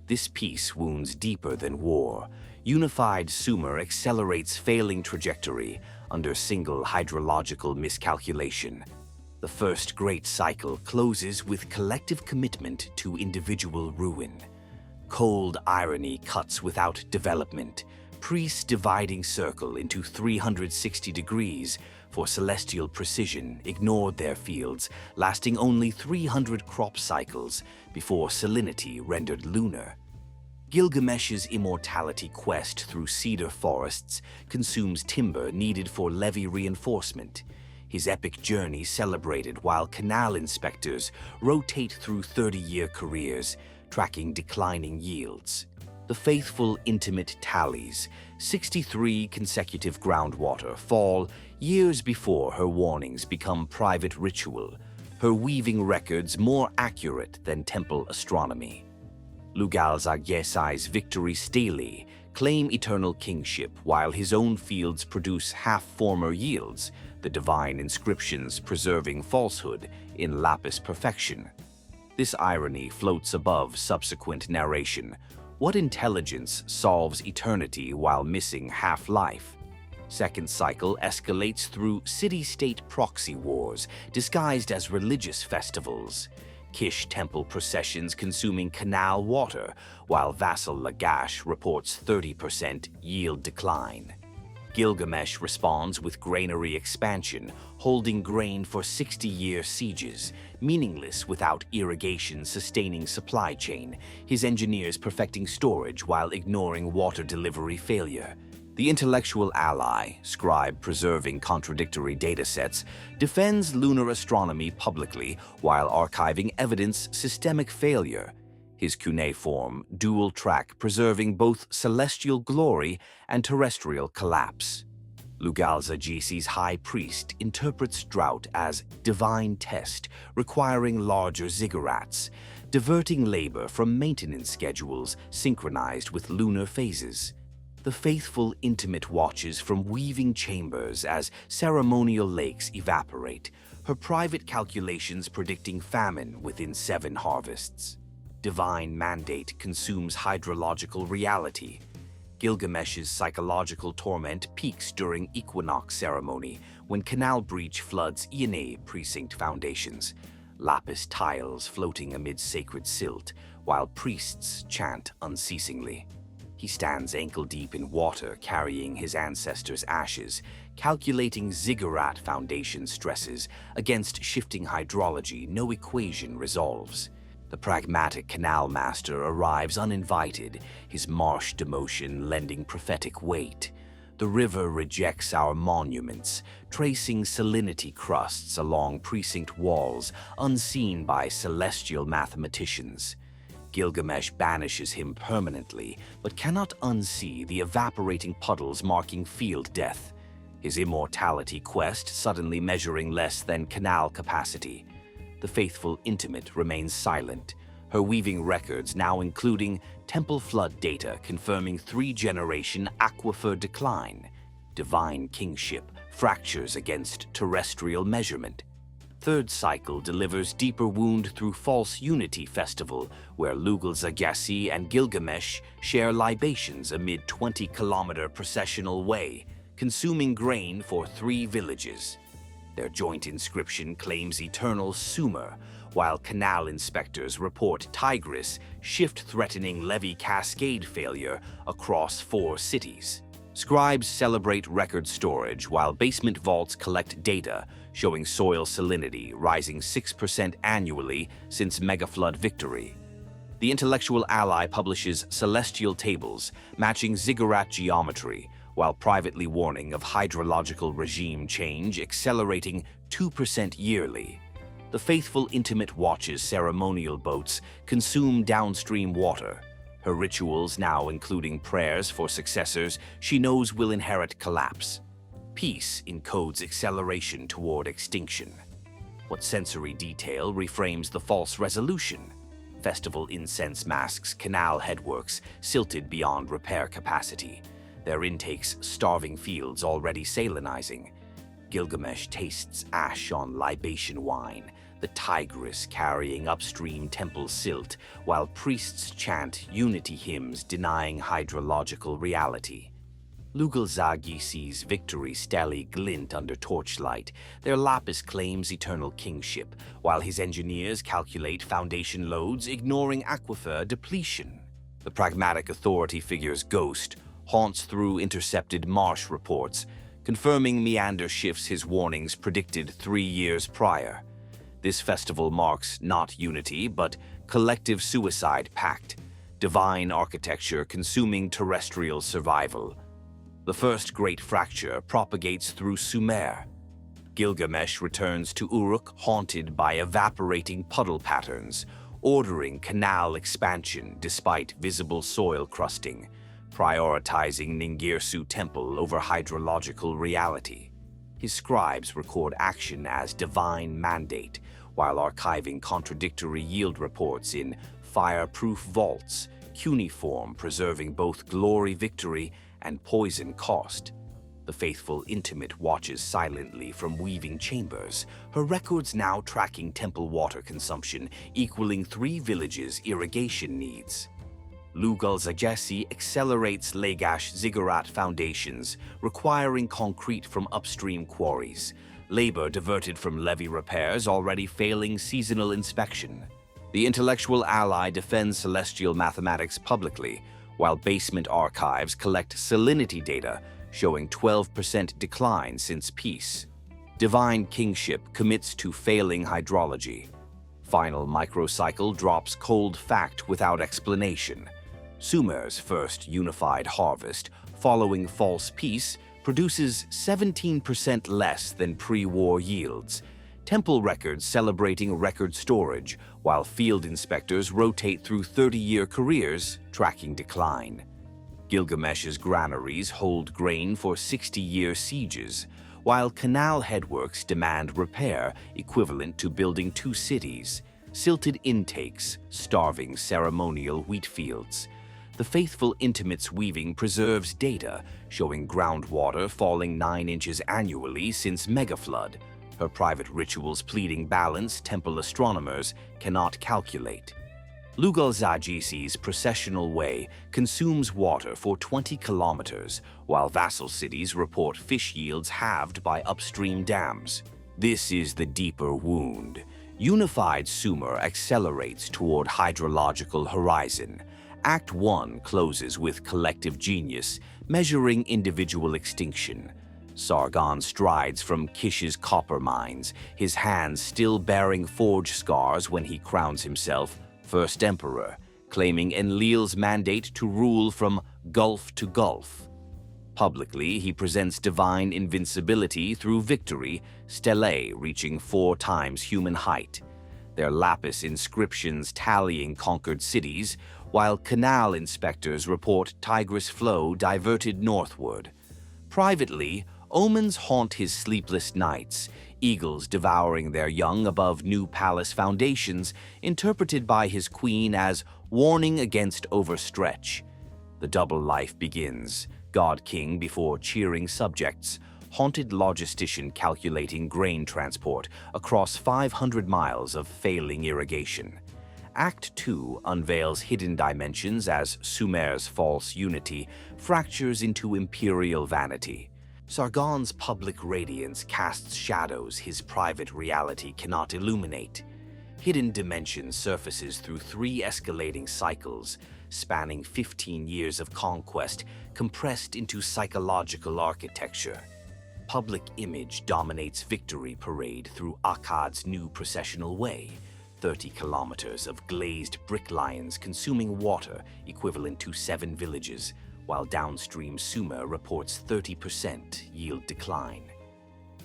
This peace wounds deeper than war. Unified Sumer accelerates failing trajectory under single hydrological miscalculation. The first great cycle closes with collective commitment to individual ruin. Cold irony cuts without development, priests dividing circle into 360 degrees for celestial precision ignored their fields, lasting only 300 crop cycles before salinity rendered lunar. Gilgamesh's immortality quest through cedar forests consumes timber needed for levee reinforcement. His epic journey celebrated while canal inspectors rotate through 30-year careers, tracking declining yields. The faithful intimate tallies, 63 consecutive groundwater fall years before her warnings become private ritual, her weaving records more accurate than temple astronomy. Lugal-Zaghisi's victory stele claim eternal kingship while his own fields produce half-former yields, the divine inscriptions preserving falsehood in lapis perfection. This irony floats above subsequent narration. What intelligence solves eternity while missing half-life? Second cycle escalates through city-state proxy wars disguised as religious festivals. Kish temple processions consuming canal water, while vassal Lagash reports 30% yield decline. Gilgamesh responds with granary expansion, holding grain for 60-year sieges, meaningless without irrigation sustaining supply chain, his engineers perfecting storage while ignoring water delivery failure. The intellectual ally, scribe preserving contradictory datasets, defends lunar astronomy publicly while archiving evidence systemic failure. His cuneiform, dual track preserving both celestial glory and terrestrial collapse. Lugal-Zaghisi's high priest interprets drought as divine test, requiring larger ziggurats, diverting labor from maintenance schedules synchronized with lunar phases. The faithful intimate watches from weaving chambers as ceremonial lakes evaporate, her private calculations predicting famine within 7 harvests. Divine mandate consumes hydrological reality. Gilgamesh's psychological torment peaks during equinox ceremony when canal breach floods Iane precinct foundations, lapis tiles floating amid sacred silt, while priests chant unceasingly. He stands ankle-deep in water carrying his ancestors' ashes, calculating ziggurat foundation stresses against shifting hydrology no equation resolves. The pragmatic canal master arrives uninvited, his marsh demotion lending prophetic weight. The river rejects our monuments, tracing salinity crusts along precinct walls unseen by celestial mathematicians. Gilgamesh banishes him permanently, but cannot unsee the evaporating puddles marking field death. His immortality quest suddenly measuring less than canal capacity. The faithful intimate remains silent, her weaving records now including temple flood data confirming 3-generation aquifer decline, divine kingship fractures against terrestrial measurement. Third cycle delivers deeper wound through false unity festival, where Lugal-Zagassi and Gilgamesh share libations amid 20-kilometer processional way, consuming grain for 3 villages. Their joint inscription claims eternal Sumer, while canal inspectors report Tigris shift-threatening levee cascade failure across 4 cities. Scribes celebrate record storage, while basement vaults collect data showing soil salinity rising 6% annually since megaflood victory. The intellectual ally publishes celestial tables matching ziggurat geometry, while privately warning of hydrological regime change accelerating 2% yearly. The faithful intimate watches ceremonial boats consume downstream water. Her rituals now including prayers for successors she knows will inherit collapse. Peace encodes acceleration toward extinction. What sensory detail reframes the false resolution? Festival incense masks canal headworks silted beyond repair capacity, their intakes starving fields already salinizing. Gilgamesh tastes ash on libation wine, the Tigris carrying upstream temple silt, while priests chant unity hymns denying hydrological reality. Lugal-Zagissi's victory stele glint under torchlight. Their lapis claims eternal kingship, while his engineers calculate foundation loads, ignoring aquifer depletion. The pragmatic authority figure's ghost haunts through intercepted marsh reports, confirming meander shifts his warnings predicted 3 years prior. This festival marks not unity, but collective suicide pact, divine architecture consuming terrestrial survival. The first great fracture propagates through Sumer. Gilgamesh returns to Uruk haunted by evaporating puddle patterns, ordering canal expansion despite visible soil crusting, prioritizing Ningirsu temple over hydrological reality. His scribes record action as divine mandate, while archiving contradictory yield reports in fireproof vaults, cuneiform preserving both glory victory and poison cost. The faithful intimate watches silently from weaving chambers, her records now tracking temple water consumption, equaling 3 villages' irrigation needs. Lugal-Zagassi accelerates Lagash ziggurat foundations, requiring concrete from upstream quarries, labor diverted from levee repairs already failing seasonal inspection. The intellectual ally defends celestial mathematics publicly, while basement archives collect salinity data showing 12% decline since peace. Divine kingship commits to failing hydrology. Final microcycle drops cold fact without explanation. Sumer's first unified harvest, following false peace, produces 17% less than pre-war yields. Temple records celebrating record storage, while field inspectors rotate through 30-year careers, tracking decline. Gilgamesh's granaries hold grain for 60-year sieges, while canal headworks demand repair equivalent to building 2 cities, silted intakes, starving ceremonial wheat fields. The faithful intimate's weaving preserves data, showing groundwater falling 9 inches annually since megaflood. Her private rituals pleading balance temple astronomers cannot calculate. Lugal-Zagissi's processional way consumes water for 20 kilometers, while vassal cities report fish yields halved by upstream dams. This is the deeper wound. Unified Sumer accelerates toward hydrological horizon. Act 1 closes with collective genius, measuring individual extinction. Sargon strides from Kish's copper mines, his hands still bearing forge scars when he crowns himself first emperor, claiming Enlil's mandate to rule from gulf to gulf. Publicly, he presents divine invincibility through victory, stelae reaching 4 times human height. Their lapis inscriptions tallying conquered cities, while canal inspectors report Tigris flow diverted northward. Privately, omens haunt his sleepless nights, eagles devouring their young above new palace foundations, interpreted by his queen as warning against overstretch. The double life begins, god-king before cheering subjects, haunted logistician calculating grain transport across 500 miles of failing irrigation. Act 2 unveils hidden dimensions as Sumer's false unity fractures into imperial vanity. Sargon's public radiance casts shadows his private reality cannot illuminate. Hidden dimension surfaces through 3 escalating cycles, spanning 15 years of conquest compressed into psychological architecture. Public image dominates victory parade through Akkad's new processional way, 30 kilometers of glazed brick lions consuming water equivalent to 7 villages, while downstream Sumer reports 30% yield decline.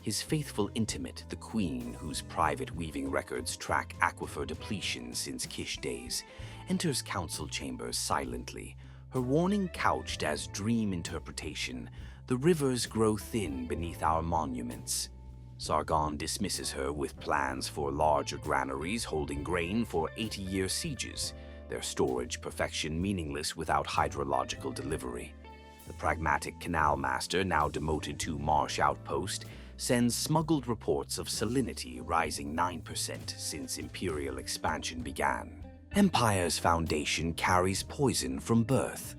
His faithful intimate, the queen, whose private weaving records track aquifer depletion since Kish days, enters council chambers silently, her warning couched as dream interpretation. The rivers grow thin beneath our monuments. Sargon dismisses her with plans for larger granaries holding grain for 80-year sieges, their storage perfection meaningless without hydrological delivery. The pragmatic canal master, now demoted to marsh outpost, sends smuggled reports of salinity rising 9% since imperial expansion began. Empire's foundation carries poison from birth.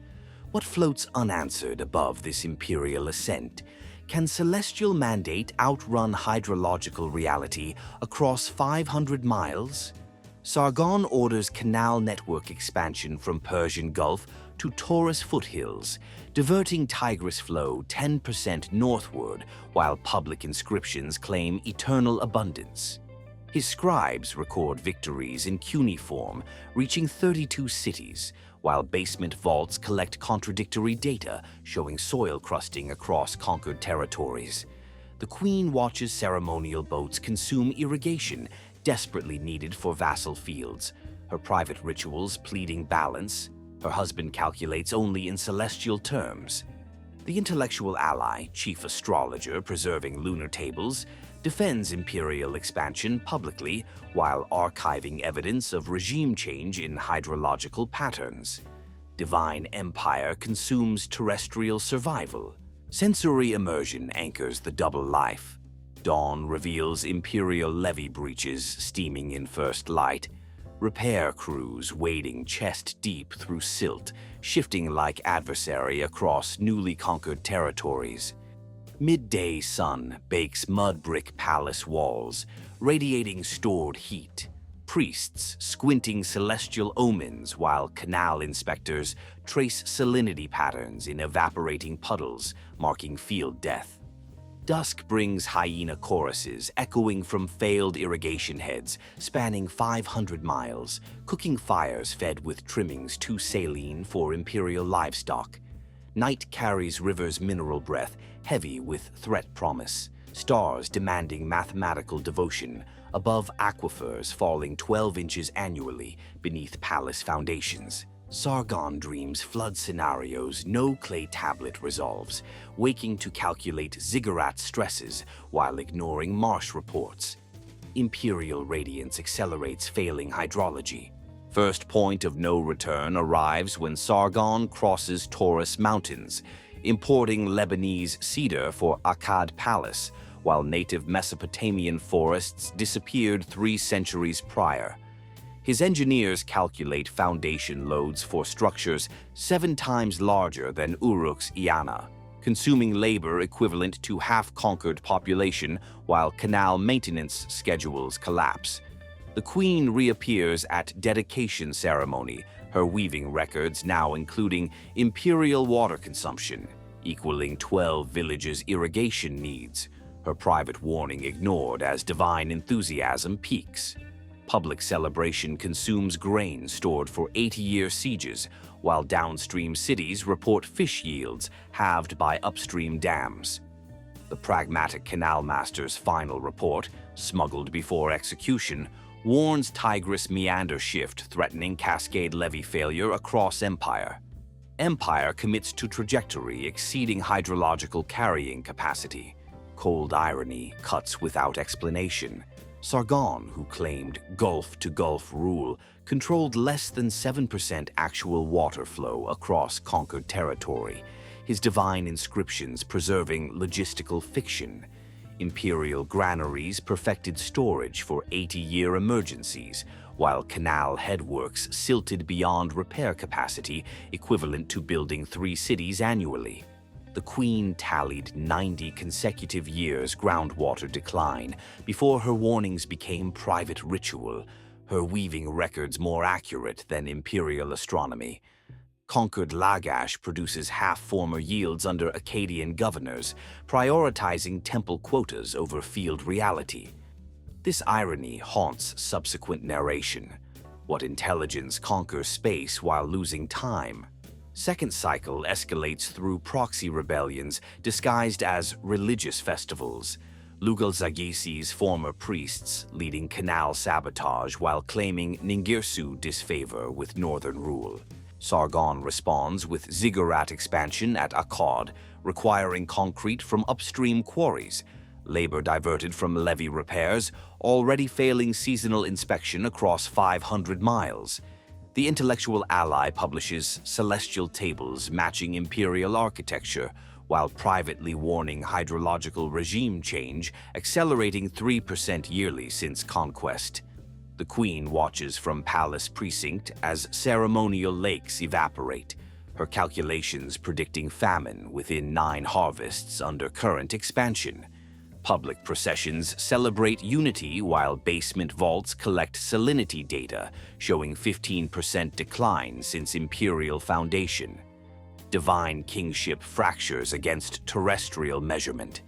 What floats unanswered above this imperial ascent? Can celestial mandate outrun hydrological reality across 500 miles? Sargon orders canal network expansion from Persian Gulf to Taurus foothills, diverting Tigris flow 10% northward while public inscriptions claim eternal abundance. His scribes record victories in cuneiform, reaching 32 cities, while basement vaults collect contradictory data showing soil crusting across conquered territories. The queen watches ceremonial boats consume irrigation desperately needed for vassal fields, her private rituals pleading balance. Her husband calculates only in celestial terms. The intellectual ally, chief astrologer preserving lunar tables, defends imperial expansion publicly while archiving evidence of regime change in hydrological patterns. Divine empire consumes terrestrial survival. Sensory immersion anchors the double life. Dawn reveals imperial levee breaches steaming in first light. Repair crews wading chest-deep through silt, shifting like adversary across newly conquered territories. Midday sun bakes mud brick palace walls, radiating stored heat. Priests squinting celestial omens while canal inspectors trace salinity patterns in evaporating puddles, marking field death. Dusk brings hyena choruses echoing from failed irrigation heads spanning 500 miles, cooking fires fed with trimmings too saline for imperial livestock. Night carries rivers' mineral breath, heavy with threat promise, stars demanding mathematical devotion, above aquifers falling 12 inches annually beneath palace foundations. Sargon dreams flood scenarios no clay tablet resolves, waking to calculate ziggurat stresses while ignoring marsh reports. Imperial radiance accelerates failing hydrology. First point of no return arrives when Sargon crosses Taurus Mountains, importing Lebanese cedar for Akkad Palace, while native Mesopotamian forests disappeared 3 centuries prior. His engineers calculate foundation loads for structures 7 times larger than Uruk's Iana, consuming labor equivalent to half-conquered population while canal maintenance schedules collapse. The queen reappears at dedication ceremony, her weaving records now including imperial water consumption, equaling 12 villages' irrigation needs, her private warning ignored as divine enthusiasm peaks. Public celebration consumes grain stored for 80-year sieges, while downstream cities report fish yields halved by upstream dams. The pragmatic canal master's final report, smuggled before execution, warns Tigris meander shift threatening cascade levee failure across Empire. Empire commits to trajectory exceeding hydrological carrying capacity. Cold irony cuts without explanation. Sargon, who claimed Gulf-to-Gulf rule, controlled less than 7% actual water flow across conquered territory, his divine inscriptions preserving logistical fiction. Imperial granaries perfected storage for 80-year emergencies, while canal headworks silted beyond repair capacity, equivalent to building 3 cities annually. The Queen tallied 90 consecutive years' groundwater decline before her warnings became private ritual, her weaving records more accurate than imperial astronomy. Conquered Lagash produces half-former yields under Akkadian governors, prioritizing temple quotas over field reality. This irony haunts subsequent narration. What intelligence conquers space while losing time? Second cycle escalates through proxy rebellions disguised as religious festivals. Lugal-Zagisi's former priests leading canal sabotage while claiming Ningirsu disfavor with northern rule. Sargon responds with ziggurat expansion at Akkad, requiring concrete from upstream quarries, labor diverted from levee repairs, already failing seasonal inspection across 500 miles. The intellectual ally publishes celestial tables matching imperial architecture, while privately warning hydrological regime change, accelerating 3% yearly since conquest. The Queen watches from palace precinct as ceremonial lakes evaporate, her calculations predicting famine within 9 harvests under current expansion. Public processions celebrate unity while basement vaults collect salinity data, showing 15% decline since imperial foundation. Divine kingship fractures against terrestrial measurement.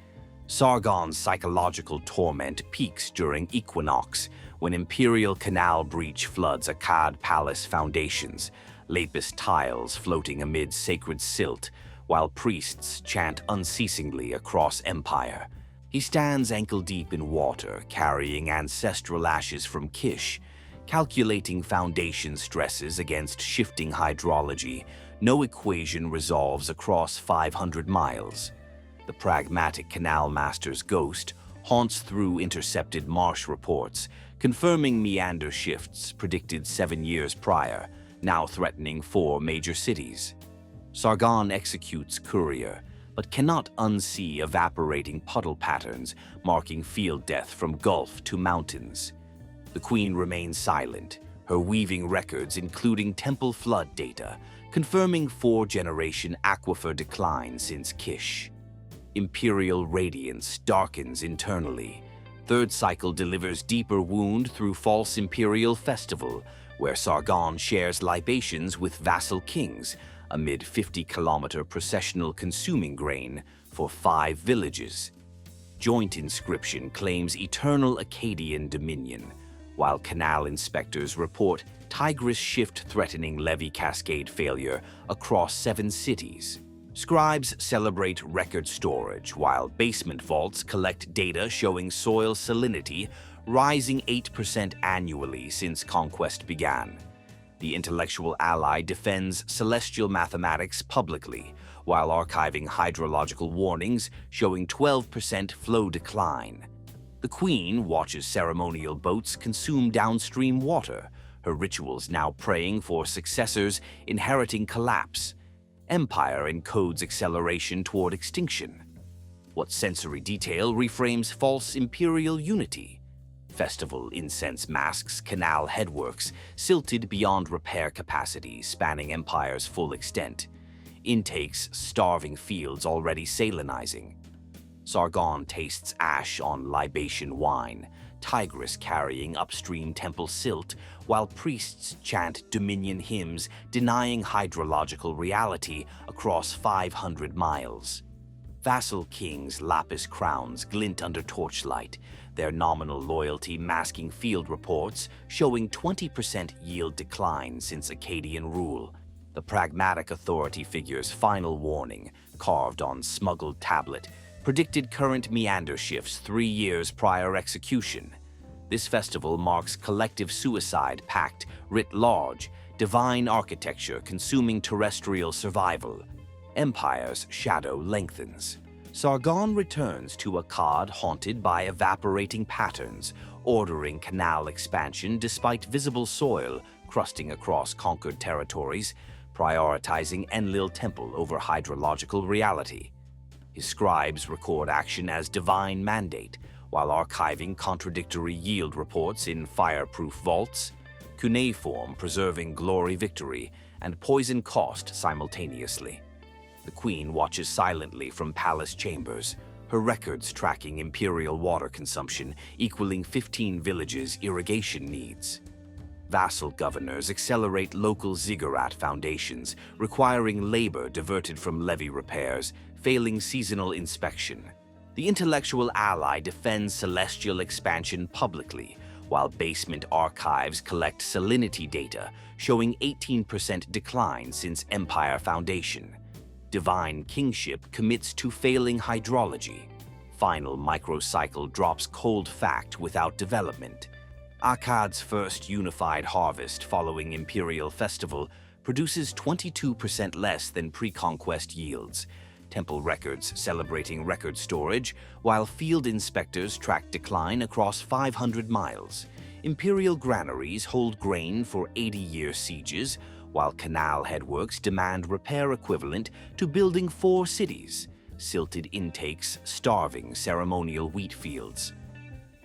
Sargon's psychological torment peaks during equinox, when imperial canal breach floods Akkad palace foundations, lapis tiles floating amid sacred silt, while priests chant unceasingly across empire. He stands ankle-deep in water, carrying ancestral ashes from Kish, calculating foundation stresses against shifting hydrology. No equation resolves across 500 miles. The pragmatic canal master's ghost haunts through intercepted marsh reports, confirming meander shifts predicted 7 years prior, now threatening 4 major cities. Sargon executes courier, but cannot unsee evaporating puddle patterns marking field death from gulf to mountains. The Queen remains silent, her weaving records including temple flood data, confirming 4-generation aquifer decline since Kish. Imperial radiance darkens internally. Third cycle delivers deeper wound through false imperial festival, where Sargon shares libations with vassal kings, amid 50-kilometer processional consuming grain for 5 villages. Joint inscription claims eternal Akkadian dominion, while canal inspectors report Tigris shift threatening levee cascade failure across 7 cities. Scribes celebrate record storage, while basement vaults collect data showing soil salinity rising 8% annually since conquest began. The intellectual ally defends celestial mathematics publicly, while archiving hydrological warnings showing 12% flow decline. The Queen watches ceremonial boats consume downstream water, her rituals now praying for successors inheriting collapse. Empire encodes acceleration toward extinction. What sensory detail reframes false imperial unity? Festival incense masks canal headworks, silted beyond repair capacity, spanning empire's full extent. Intakes starving fields already salinizing. Sargon tastes ash on libation wine, Tigris carrying upstream temple silt, while priests chant dominion hymns denying hydrological reality across 500 miles. Vassal kings' lapis crowns glint under torchlight, their nominal loyalty masking field reports showing 20% yield decline since Akkadian rule. The pragmatic authority figure's final warning, carved on smuggled tablet, predicted current meander shifts 3 years prior execution. This festival marks collective suicide pact writ large, divine architecture consuming terrestrial survival. Empire's shadow lengthens. Sargon returns to Akkad haunted by evaporating patterns, ordering canal expansion despite visible soil crusting across conquered territories, prioritizing Enlil Temple over hydrological reality. His scribes record action as divine mandate, while archiving contradictory yield reports in fireproof vaults, cuneiform preserving glory victory, and poison cost simultaneously. The queen watches silently from palace chambers, her records tracking imperial water consumption equaling 15 villages' irrigation needs. Vassal governors accelerate local ziggurat foundations, requiring labor diverted from levee repairs, failing seasonal inspection. The intellectual ally defends celestial expansion publicly, while basement archives collect salinity data, showing 18% decline since Empire foundation. Divine kingship commits to failing hydrology. Final microcycle drops cold fact without development. Akkad's first unified harvest following imperial festival produces 22% less than pre-conquest yields. Temple records celebrating record storage, while field inspectors track decline across 500 miles. Imperial granaries hold grain for 80-year sieges, while canal headworks demand repair equivalent to building 4 cities. Silted intakes starving ceremonial wheat fields.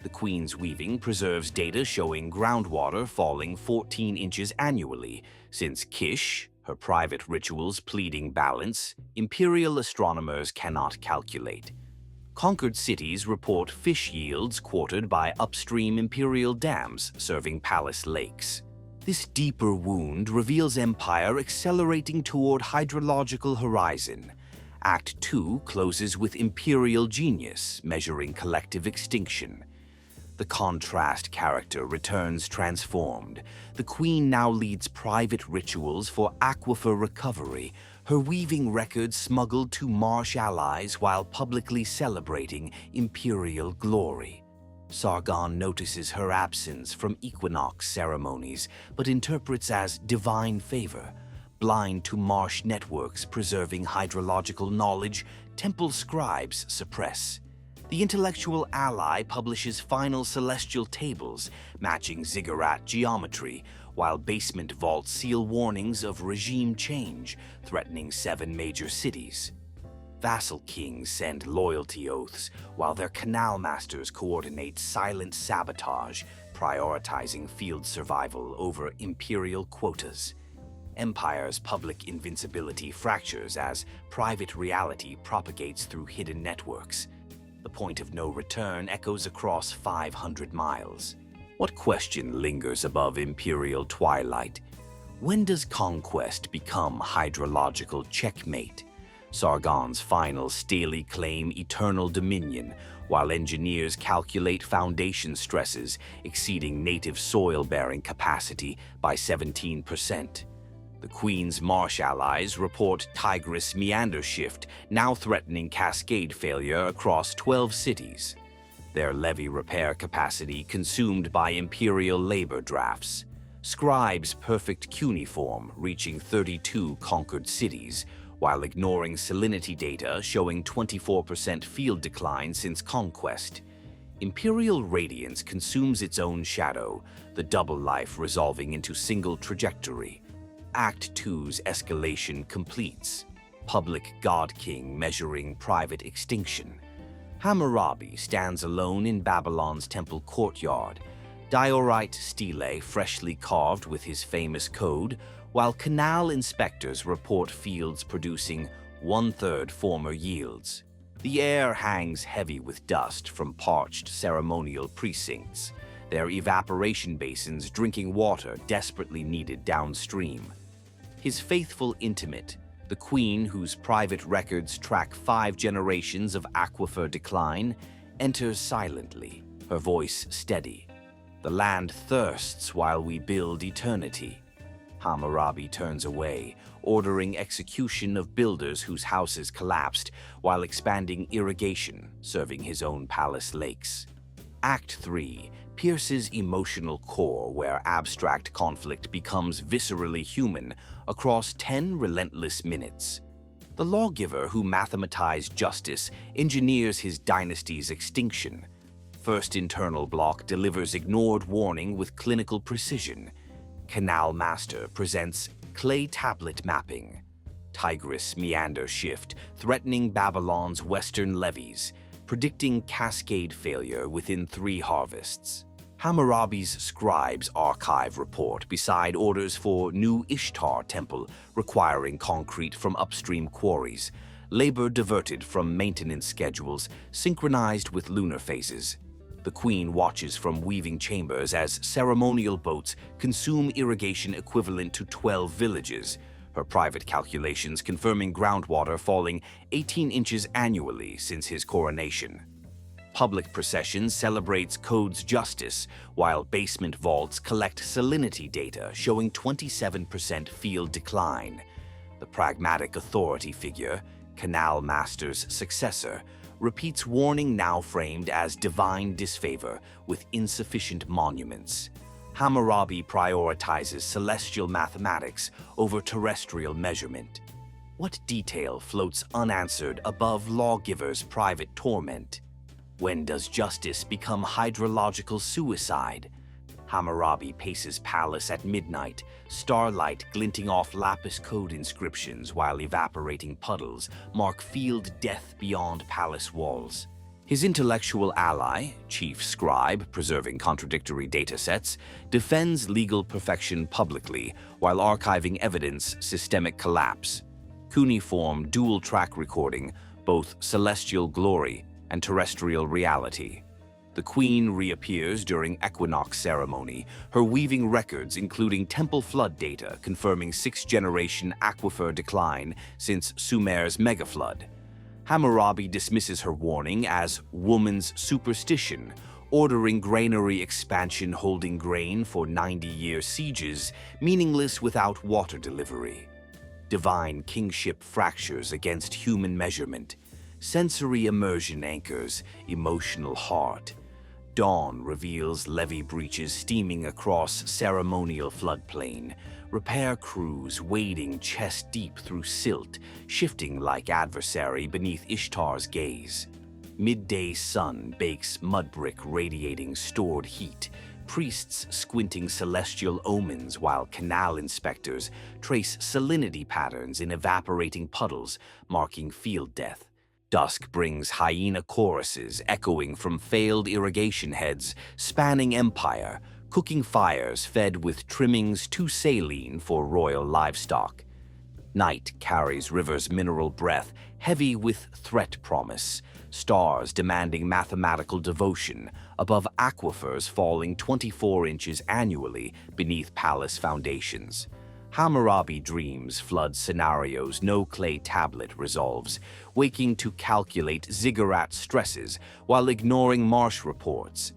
The Queen's weaving preserves data showing groundwater falling 14 inches annually, since Kish, her private rituals pleading balance, imperial astronomers cannot calculate. Conquered cities report fish yields quartered by upstream imperial dams serving palace lakes. This deeper wound reveals empire accelerating toward hydrological horizon. Act 2 closes with imperial genius measuring collective extinction. The contrast character returns transformed. The queen now leads private rituals for aquifer recovery, her weaving records smuggled to marsh allies while publicly celebrating imperial glory. Sargon notices her absence from equinox ceremonies, but interprets as divine favor. Blind to marsh networks preserving hydrological knowledge, temple scribes suppress. The intellectual ally publishes final celestial tables matching ziggurat geometry, while basement vaults seal warnings of regime change, threatening 7 major cities. Vassal kings send loyalty oaths, while their canal masters coordinate silent sabotage, prioritizing field survival over imperial quotas. Empire's public invincibility fractures as private reality propagates through hidden networks. The point of no return echoes across 500 miles. What question lingers above imperial twilight? When does conquest become hydrological checkmate? Sargon's final stele claim eternal dominion, while engineers calculate foundation stresses exceeding native soil-bearing capacity by 17%. The Queen's marsh allies report Tigris meander shift, now threatening cascade failure across 12 cities. Their levee repair capacity consumed by imperial labor drafts. Scribes' perfect cuneiform reaching 32 conquered cities, while ignoring salinity data showing 24% field decline since conquest. Imperial radiance consumes its own shadow, the double life resolving into single trajectory. Act 2's escalation completes. Public God King measuring private extinction. Hammurabi stands alone in Babylon's temple courtyard, diorite stele freshly carved with his famous code, while canal inspectors report fields producing 1/3 former yields. The air hangs heavy with dust from parched ceremonial precincts, their evaporation basins drinking water desperately needed downstream. His faithful intimate, the queen whose private records track 5 generations of aquifer decline, enters silently, her voice steady. The land thirsts while we build eternity. Hammurabi turns away, ordering execution of builders whose houses collapsed while expanding irrigation, serving his own palace lakes. Act 3 pierces emotional core where abstract conflict becomes viscerally human across 10 relentless minutes. The lawgiver who mathematized justice engineers his dynasty's extinction. First internal block delivers ignored warning with clinical precision. Canal Master presents clay tablet mapping. Tigris meander shift, threatening Babylon's western levees, predicting cascade failure within 3 harvests. Hammurabi's scribes archive report beside orders for new Ishtar temple requiring concrete from upstream quarries, labor diverted from maintenance schedules synchronized with lunar phases. The queen watches from weaving chambers as ceremonial boats consume irrigation equivalent to 12 villages, her private calculations confirming groundwater falling 18 inches annually since his coronation. Public procession celebrates Code's justice, while basement vaults collect salinity data showing 27% field decline. The pragmatic authority figure, Canal Master's successor, repeats warning now framed as divine disfavor with insufficient monuments. Hammurabi prioritizes celestial mathematics over terrestrial measurement. What detail floats unanswered above lawgivers' private torment? When does justice become hydrological suicide? Hammurabi paces palace at midnight, starlight glinting off lapis code inscriptions while evaporating puddles mark field death beyond palace walls. His intellectual ally, chief scribe preserving contradictory datasets, defends legal perfection publicly while archiving evidence systemic collapse. Cuneiform dual-track recording, both celestial glory and terrestrial reality. The queen reappears during equinox ceremony, her weaving records including temple flood data confirming 6th-generation aquifer decline since Sumer's megaflood. Hammurabi dismisses her warning as woman's superstition, ordering granary expansion holding grain for 90-year sieges, meaningless without water delivery. Divine kingship fractures against human measurement. Sensory immersion anchors emotional heart. Dawn reveals levee breaches steaming across ceremonial floodplain. Repair crews wading chest-deep through silt, shifting like adversary beneath Ishtar's gaze. Midday sun bakes mud brick radiating stored heat. Priests squinting celestial omens while canal inspectors trace salinity patterns in evaporating puddles, marking field death. Dusk brings hyena choruses echoing from failed irrigation heads, spanning empire, cooking fires fed with trimmings too saline for royal livestock. Night carries rivers' mineral breath, heavy with threat promise, stars demanding mathematical devotion, above aquifers falling 24 inches annually beneath palace foundations. Hammurabi dreams flood scenarios no clay tablet resolves, waking to calculate ziggurat stresses while ignoring marsh reports.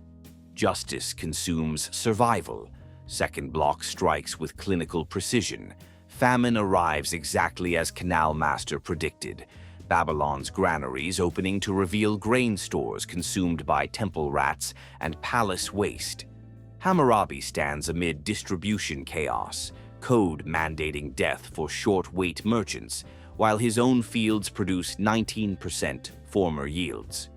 Justice consumes survival. Second block strikes with clinical precision. Famine arrives exactly as Canal Master predicted. Babylon's granaries opening to reveal grain stores consumed by temple rats and palace waste. Hammurabi stands amid distribution chaos, code mandating death for short-weight merchants, while his own fields produce 19% former yields.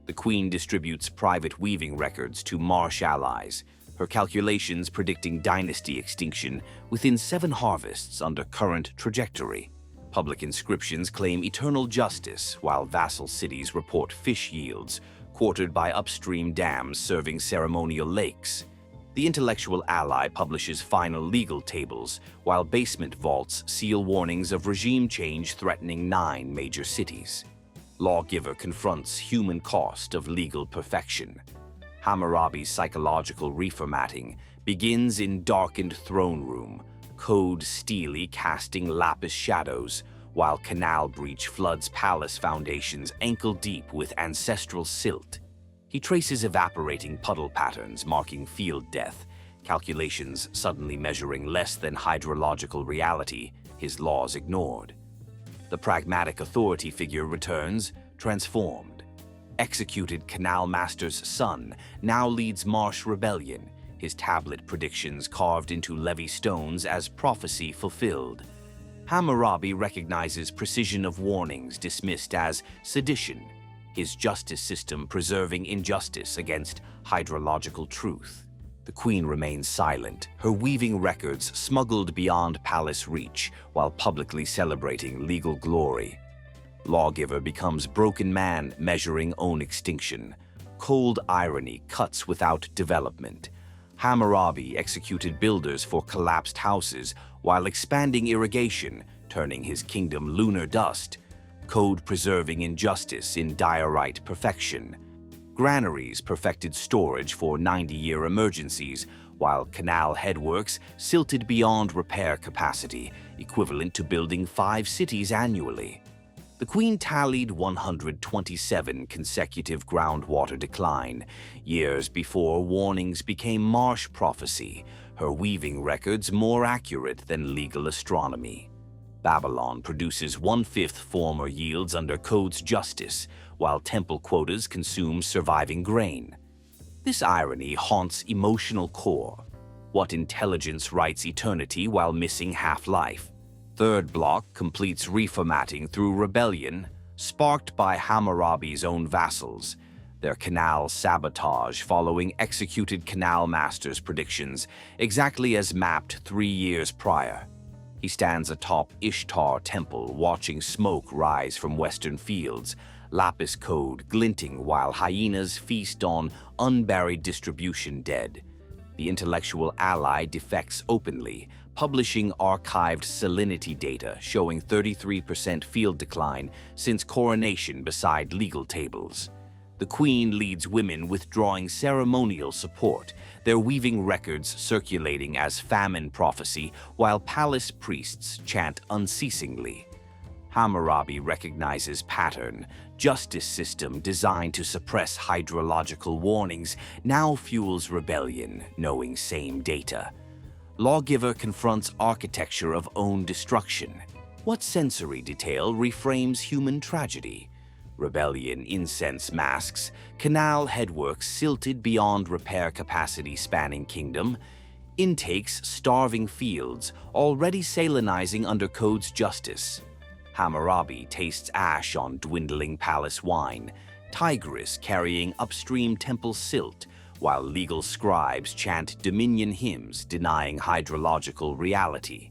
The queen distributes private weaving records to marsh allies, her calculations predicting dynasty extinction within 7 harvests under current trajectory. Public inscriptions claim eternal justice, while vassal cities report fish yields, quartered by upstream dams serving ceremonial lakes. The intellectual ally publishes final legal tables, while basement vaults seal warnings of regime change threatening 9 major cities. Lawgiver confronts human cost of legal perfection. Hammurabi's psychological reformatting begins in darkened throne room, code steely casting lapis shadows, while canal breach floods palace foundations ankle-deep with ancestral silt. He traces evaporating puddle patterns marking field death, calculations suddenly measuring less than hydrological reality, his laws ignored. The pragmatic authority figure returns, transformed. Executed Canal Master's son now leads marsh rebellion, his tablet predictions carved into levee stones as prophecy fulfilled. Hammurabi recognizes precision of warnings dismissed as sedition, his justice system preserving injustice against hydrological truth. The queen remains silent, her weaving records smuggled beyond palace reach while publicly celebrating legal glory. Lawgiver becomes broken man measuring own extinction. Cold irony cuts without development. Hammurabi executed builders for collapsed houses while expanding irrigation, turning his kingdom lunar dust. Code preserving injustice in diorite perfection. Granaries perfected storage for 90-year emergencies, while canal headworks silted beyond repair capacity, equivalent to building 5 cities annually. The queen tallied 127 consecutive groundwater decline, years before warnings became marsh prophecy, her weaving records more accurate than legal astronomy. Babylon produces 1/5 former yields under Code's justice, while temple quotas consume surviving grain. This irony haunts emotional core. What intelligence writes eternity while missing half-life? Third block completes reformatting through rebellion, sparked by Hammurabi's own vassals, their canal sabotage following executed canal masters' predictions, exactly as mapped 3 years prior. He stands atop Ishtar temple, watching smoke rise from western fields, lapis code glinting while hyenas feast on unburied distribution dead. The intellectual ally defects openly, publishing archived salinity data showing 33% field decline since coronation beside legal tables. The queen leads women withdrawing ceremonial support, their weaving records circulating as famine prophecy while palace priests chant unceasingly. Hammurabi recognizes pattern. Justice system designed to suppress hydrological warnings now fuels rebellion, knowing same data. Lawgiver confronts architecture of own destruction. What sensory detail reframes human tragedy? Rebellion incense masks, canal headworks silted beyond repair capacity spanning kingdom, intakes starving fields, already salinizing under Code's justice. Hammurabi tastes ash on dwindling palace wine, Tigris carrying upstream temple silt, while legal scribes chant dominion hymns denying hydrological reality.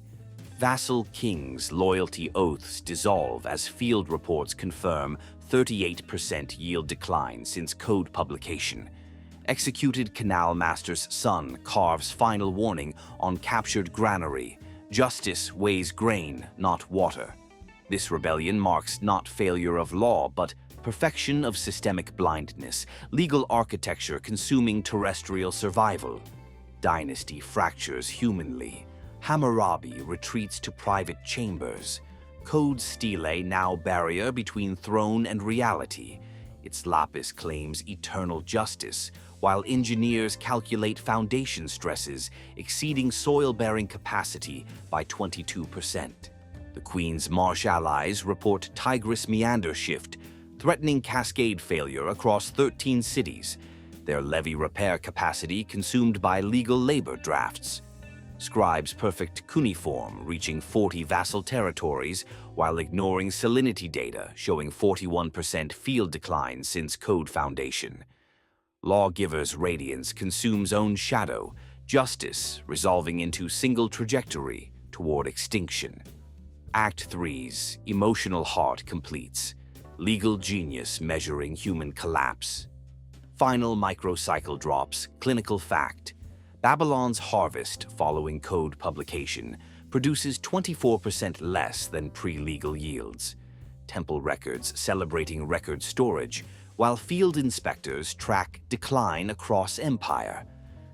Vassal kings' loyalty oaths dissolve as field reports confirm 38% yield decline since Code publication. Executed canal master's son carves final warning on captured granary. Justice weighs grain, not water. This rebellion marks not failure of law, but perfection of systemic blindness, legal architecture consuming terrestrial survival. Dynasty fractures humanly. Hammurabi retreats to private chambers. Code's stele now barrier between throne and reality. Its lapis claims eternal justice, while engineers calculate foundation stresses exceeding soil-bearing capacity by 22%. The Queen's marsh allies report Tigris meander shift, threatening cascade failure across 13 cities, their levee repair capacity consumed by legal labor drafts. Scribes perfect cuneiform, reaching 40 vassal territories while ignoring salinity data showing 41% field decline since Code foundation. Lawgiver's radiance consumes own shadow, justice resolving into single trajectory toward extinction. Act 3's emotional heart completes, legal genius measuring human collapse. Final microcycle drops, clinical fact. Babylon's harvest following Code publication produces 24% less than pre-legal yields. Temple records celebrating record storage, while field inspectors track decline across empire.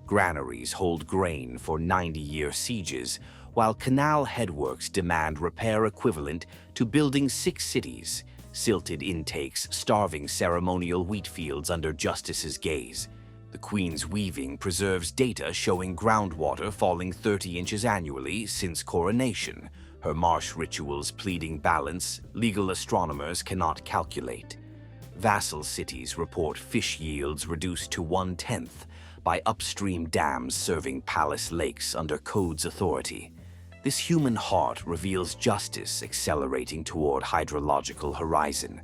Granaries hold grain for 90-year sieges, while canal headworks demand repair equivalent to building 6 cities. Silted intakes starving ceremonial wheat fields under justice's gaze. The Queen's weaving preserves data showing groundwater falling 30 inches annually since coronation. Her marsh rituals pleading balance, legal astronomers cannot calculate. Vassal cities report fish yields reduced to 1/10 by upstream dams serving palace lakes under Code's authority. This human heart reveals justice accelerating toward hydrological horizon.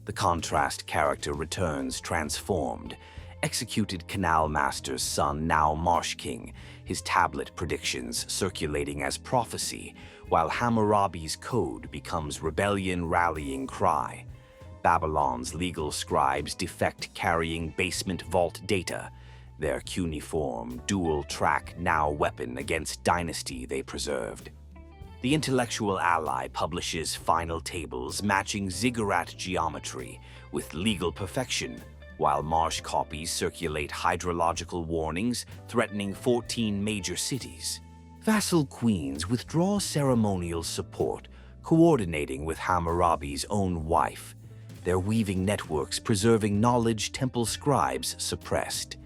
The contrast character returns transformed. Executed Canal Master's son, now Marsh King, his tablet predictions circulating as prophecy, while Hammurabi's code becomes rebellion rallying cry. Babylon's legal scribes defect carrying basement vault data, their cuneiform, dual-track now weapon against dynasty they preserved. The intellectual ally publishes final tables matching ziggurat geometry with legal perfection, while Marsh copies circulate hydrological warnings threatening 14 major cities. Vassal queens withdraw ceremonial support, coordinating with Hammurabi's own wife, their weaving networks preserving knowledge temple scribes suppressed.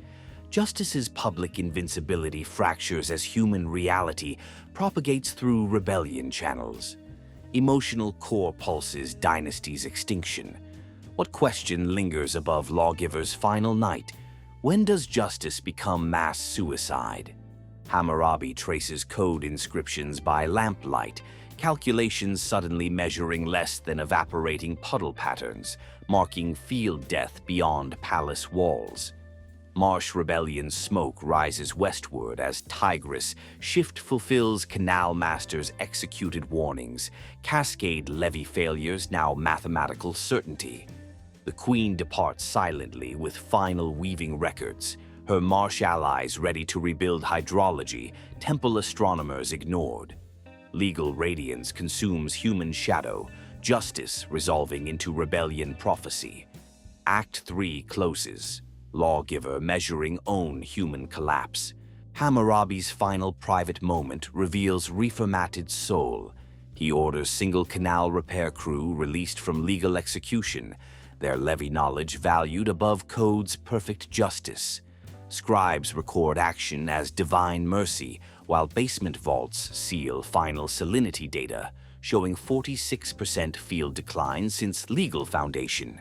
Justice's public invincibility fractures as human reality propagates through rebellion channels. Emotional core pulses dynasty's extinction. What question lingers above lawgivers' final night? When does justice become mass suicide? Hammurabi traces code inscriptions by lamplight, calculations suddenly measuring less than evaporating puddle patterns, marking field death beyond palace walls. Marsh Rebellion's smoke rises westward as Tigris shift fulfills Canal Master's executed warnings, cascade levee failures now mathematical certainty. The Queen departs silently with final weaving records, her Marsh allies ready to rebuild hydrology, temple astronomers ignored. Legal radiance consumes human shadow, justice resolving into rebellion prophecy. Act 3 closes. Lawgiver measuring own human collapse. Hammurabi's final private moment reveals reformatted soul. He orders single canal repair crew released from legal execution, their levy knowledge valued above code's perfect justice. Scribes record action as divine mercy, while basement vaults seal final salinity data, showing 46% field decline since legal foundation.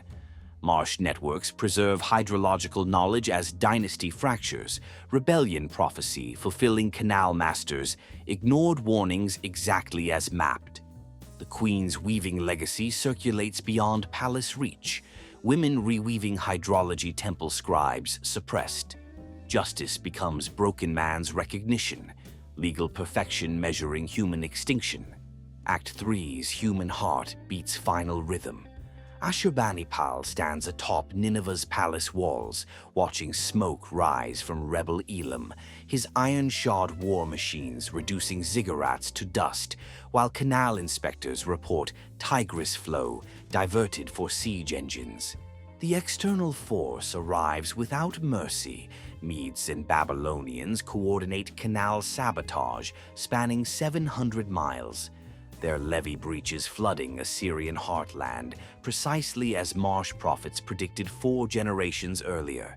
Marsh networks preserve hydrological knowledge as dynasty fractures, rebellion prophecy fulfilling Canal Masters, ignored warnings exactly as mapped. The Queen's weaving legacy circulates beyond palace reach, women reweaving hydrology temple scribes suppressed. Justice becomes broken man's recognition, legal perfection measuring human extinction. Act 3's human heart beats final rhythm. Ashurbanipal stands atop Nineveh's palace walls, watching smoke rise from rebel Elam, his iron-shod war machines reducing ziggurats to dust, while canal inspectors report Tigris flow diverted for siege engines. The external force arrives without mercy. Medes and Babylonians coordinate canal sabotage spanning 700 miles. Their levee breaches flooding Assyrian heartland, precisely as Marsh prophets predicted 4 generations earlier.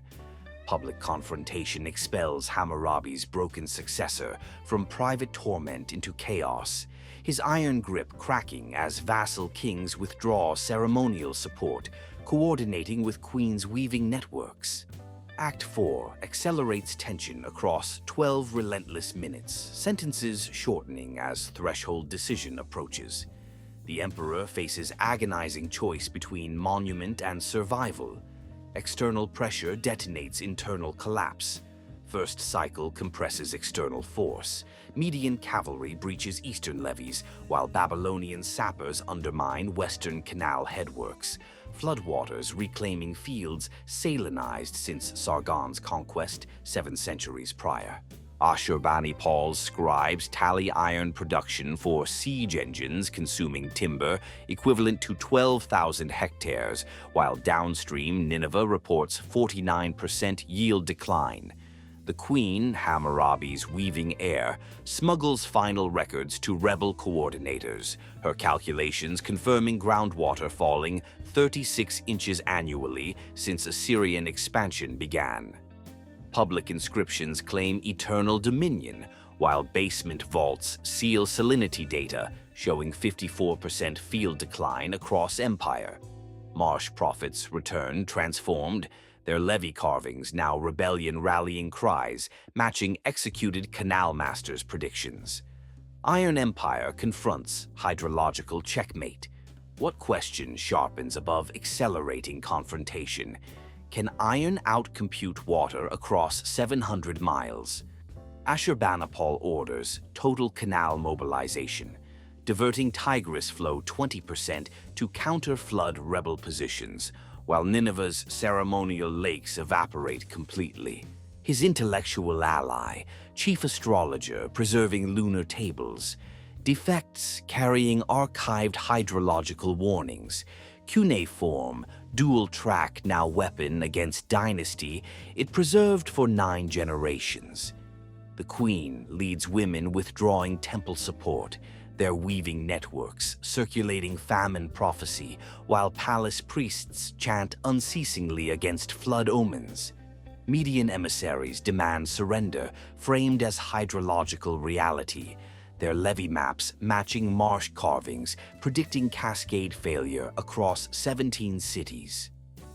Public confrontation expels Hammurabi's broken successor from private torment into chaos, his iron grip cracking as vassal kings withdraw ceremonial support, coordinating with Queen's weaving networks. Act 4 accelerates tension across 12 relentless minutes, sentences shortening as threshold decision approaches. The Emperor faces agonizing choice between monument and survival. External pressure detonates internal collapse. First cycle compresses external force. Median cavalry breaches eastern levees, while Babylonian sappers undermine western canal headworks. Floodwaters reclaiming fields salinized since Sargon's conquest 7 centuries prior. Ashurbanipal's scribes tally iron production for siege engines consuming timber equivalent to 12,000 hectares, while downstream Nineveh reports 49% yield decline. The Queen, Hammurabi's weaving heir, smuggles final records to rebel coordinators, her calculations confirming groundwater falling 36 inches annually since Assyrian expansion began. Public inscriptions claim eternal dominion, while basement vaults seal salinity data showing 54% field decline across empire. Marsh prophets return transformed, their levee carvings now rebellion rallying cries, matching executed Canal Masters' predictions. Iron Empire confronts hydrological checkmate. What question sharpens above accelerating confrontation? Can iron outcompute water across 700 miles? Ashurbanipal orders total canal mobilization, diverting Tigris flow 20% to counter-flood rebel positions, while Nineveh's ceremonial lakes evaporate completely. His intellectual ally, chief astrologer preserving lunar tables, defects carrying archived hydrological warnings, cuneiform, dual-track now weapon against dynasty it preserved for 9 generations. The queen leads women withdrawing temple support, their weaving networks circulating famine prophecy, while palace priests chant unceasingly against flood omens. Median emissaries demand surrender, framed as hydrological reality, their levee maps matching marsh carvings, predicting cascade failure across 17 cities.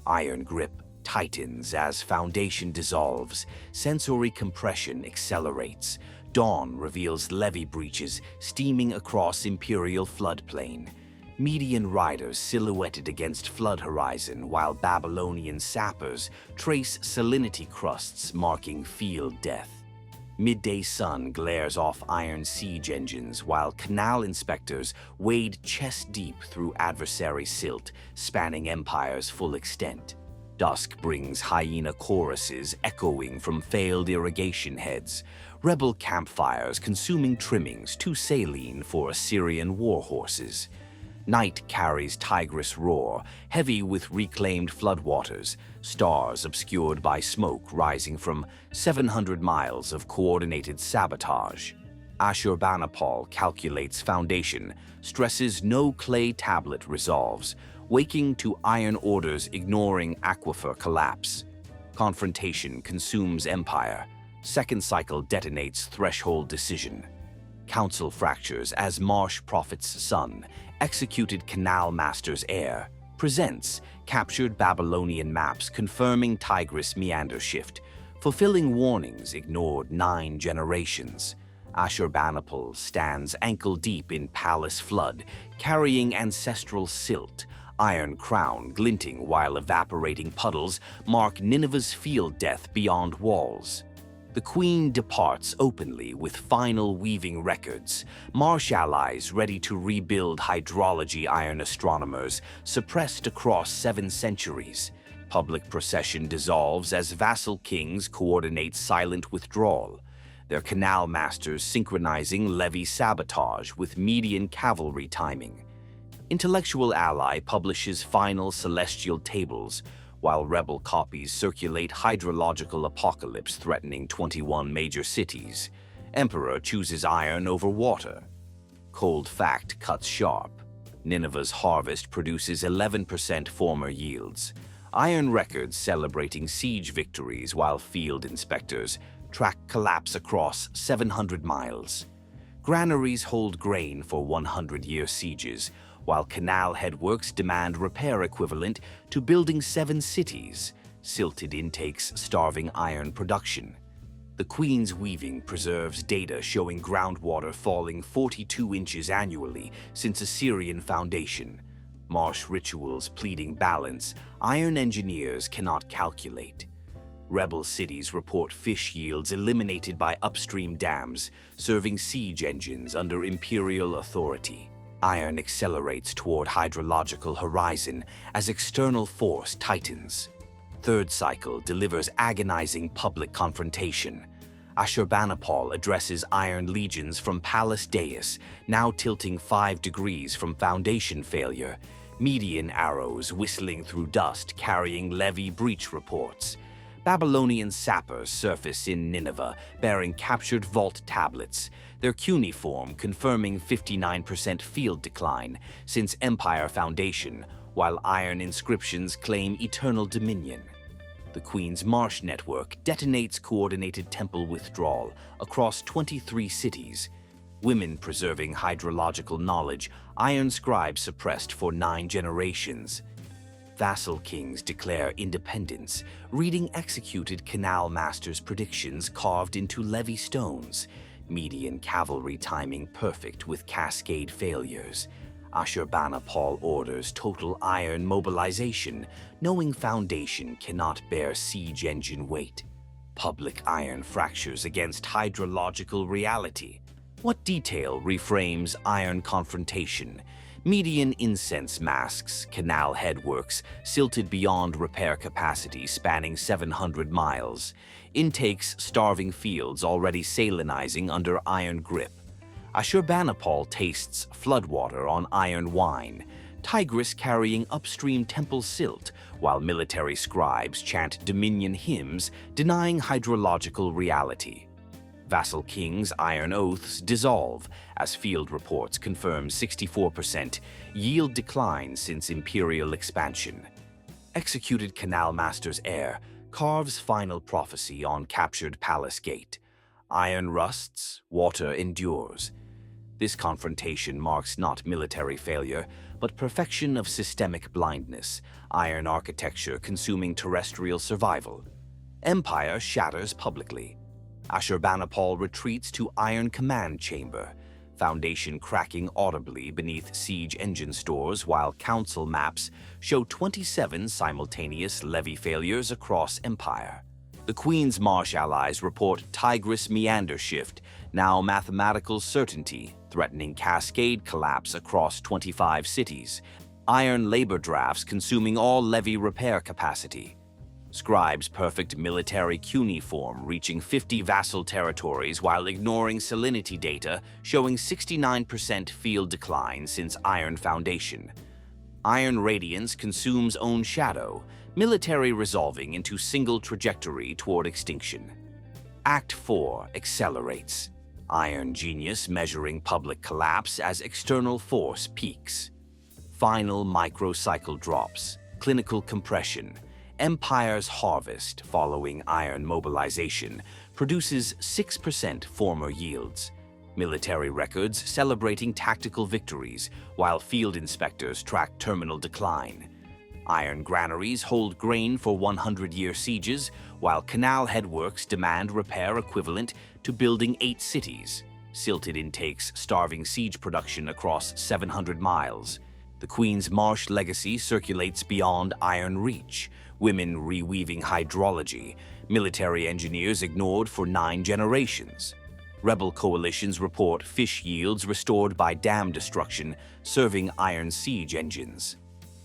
Iron grip tightens as foundation dissolves, sensory compression accelerates. Dawn reveals levee breaches steaming across imperial floodplain. Median riders silhouetted against flood horizon, while Babylonian sappers trace salinity crusts marking field death. Midday sun glares off iron siege engines, while canal inspectors wade chest-deep through adversary silt, spanning empire's full extent. Dusk brings hyena choruses echoing from failed irrigation heads, rebel campfires consuming trimmings too saline for Assyrian war horses. Night carries Tigris roar, heavy with reclaimed floodwaters, stars obscured by smoke rising from 700 miles of coordinated sabotage. Ashurbanipal calculates foundation, stresses no clay tablet resolves, waking to iron orders ignoring aquifer collapse. Confrontation consumes empire. Second cycle detonates threshold decision. Council fractures as marsh prophet's son, executed canal master's heir, presents captured Babylonian maps confirming Tigris meander shift, fulfilling warnings ignored 9 generations. Ashurbanipal stands ankle-deep in palace flood, carrying ancestral silt, iron crown glinting while evaporating puddles mark Nineveh's field death beyond walls. The queen departs openly with final weaving records, marsh allies ready to rebuild hydrology iron astronomers suppressed across 7 centuries. Public procession dissolves as vassal kings coordinate silent withdrawal, their canal masters synchronizing levee sabotage with Median cavalry timing. Intellectual ally publishes final celestial tables, while rebel copies circulate hydrological apocalypse threatening 21 major cities. Emperor chooses iron over water. Cold fact cuts sharp. Nineveh's harvest produces 11% former yields. Iron records celebrating siege victories while field inspectors track collapse across 700 miles. Granaries hold grain for 100-year sieges, while canal headworks demand repair equivalent to building 7 cities, silted intakes starving iron production. The queen's weaving preserves data showing groundwater falling 42 inches annually since Assyrian foundation. Marsh rituals pleading balance, iron engineers cannot calculate. Rebel cities report fish yields eliminated by upstream dams, serving siege engines under imperial authority. Iron accelerates toward hydrological horizon as external force tightens. Third cycle delivers agonizing public confrontation. Ashurbanipal addresses iron legions from Palace Dais, now tilting 5 degrees from foundation failure. Median arrows whistling through dust carrying levee breach reports. Babylonian sappers surface in Nineveh, bearing captured vault tablets, their cuneiform confirming 59% field decline since Empire foundation, while iron inscriptions claim eternal dominion. The Queen's Marsh network detonates coordinated temple withdrawal across 23 cities. Women preserving hydrological knowledge, iron scribes suppressed for 9 generations. Vassal kings declare independence, reading executed canal masters' predictions carved into levee stones. Median cavalry timing perfect with cascade failures. Ashurbanipal orders total iron mobilization, knowing foundation cannot bear siege engine weight. Public iron fractures against hydrological reality. What detail reframes iron confrontation? Median incense masks, canal headworks, silted beyond repair capacity spanning 700 miles. Intakes starving fields already salinizing under iron grip. Ashurbanipal tastes floodwater on iron wine. Tigris carrying upstream temple silt, while military scribes chant dominion hymns denying hydrological reality. Vassal kings' iron oaths dissolve, as field reports confirm 64% yield decline since imperial expansion. Executed canal master's heir carves final prophecy on captured palace gate. Iron rusts, water endures. This confrontation marks not military failure, but perfection of systemic blindness, iron architecture consuming terrestrial survival. Empire shatters publicly. Ashurbanipal retreats to iron command chamber, foundation cracking audibly beneath siege engine stores while council maps show 27 simultaneous levy failures across empire. The Queen's Marsh allies report Tigris meander shift, now mathematical certainty, threatening cascade collapse across 25 cities. Iron labor drafts consuming all levy repair capacity. Scribes' perfect military cuneiform reaching 50 vassal territories while ignoring salinity data showing 69% field decline since Iron Foundation. Iron Radiance consumes own shadow, military resolving into single trajectory toward extinction. Act 4 accelerates. Iron Genius measuring public collapse as external force peaks. Final microcycle drops, clinical compression. Empire's harvest following iron mobilization produces 6% former yields. Military records celebrating tactical victories, while field inspectors track terminal decline. Iron granaries hold grain for 100-year sieges, while canal headworks demand repair equivalent to building 8 cities. Silted intakes starving siege production across 700 miles. The Queen's Marsh legacy circulates beyond iron reach. Women reweaving hydrology, military engineers ignored for 9 generations. Rebel coalitions report fish yields restored by dam destruction, serving iron siege engines.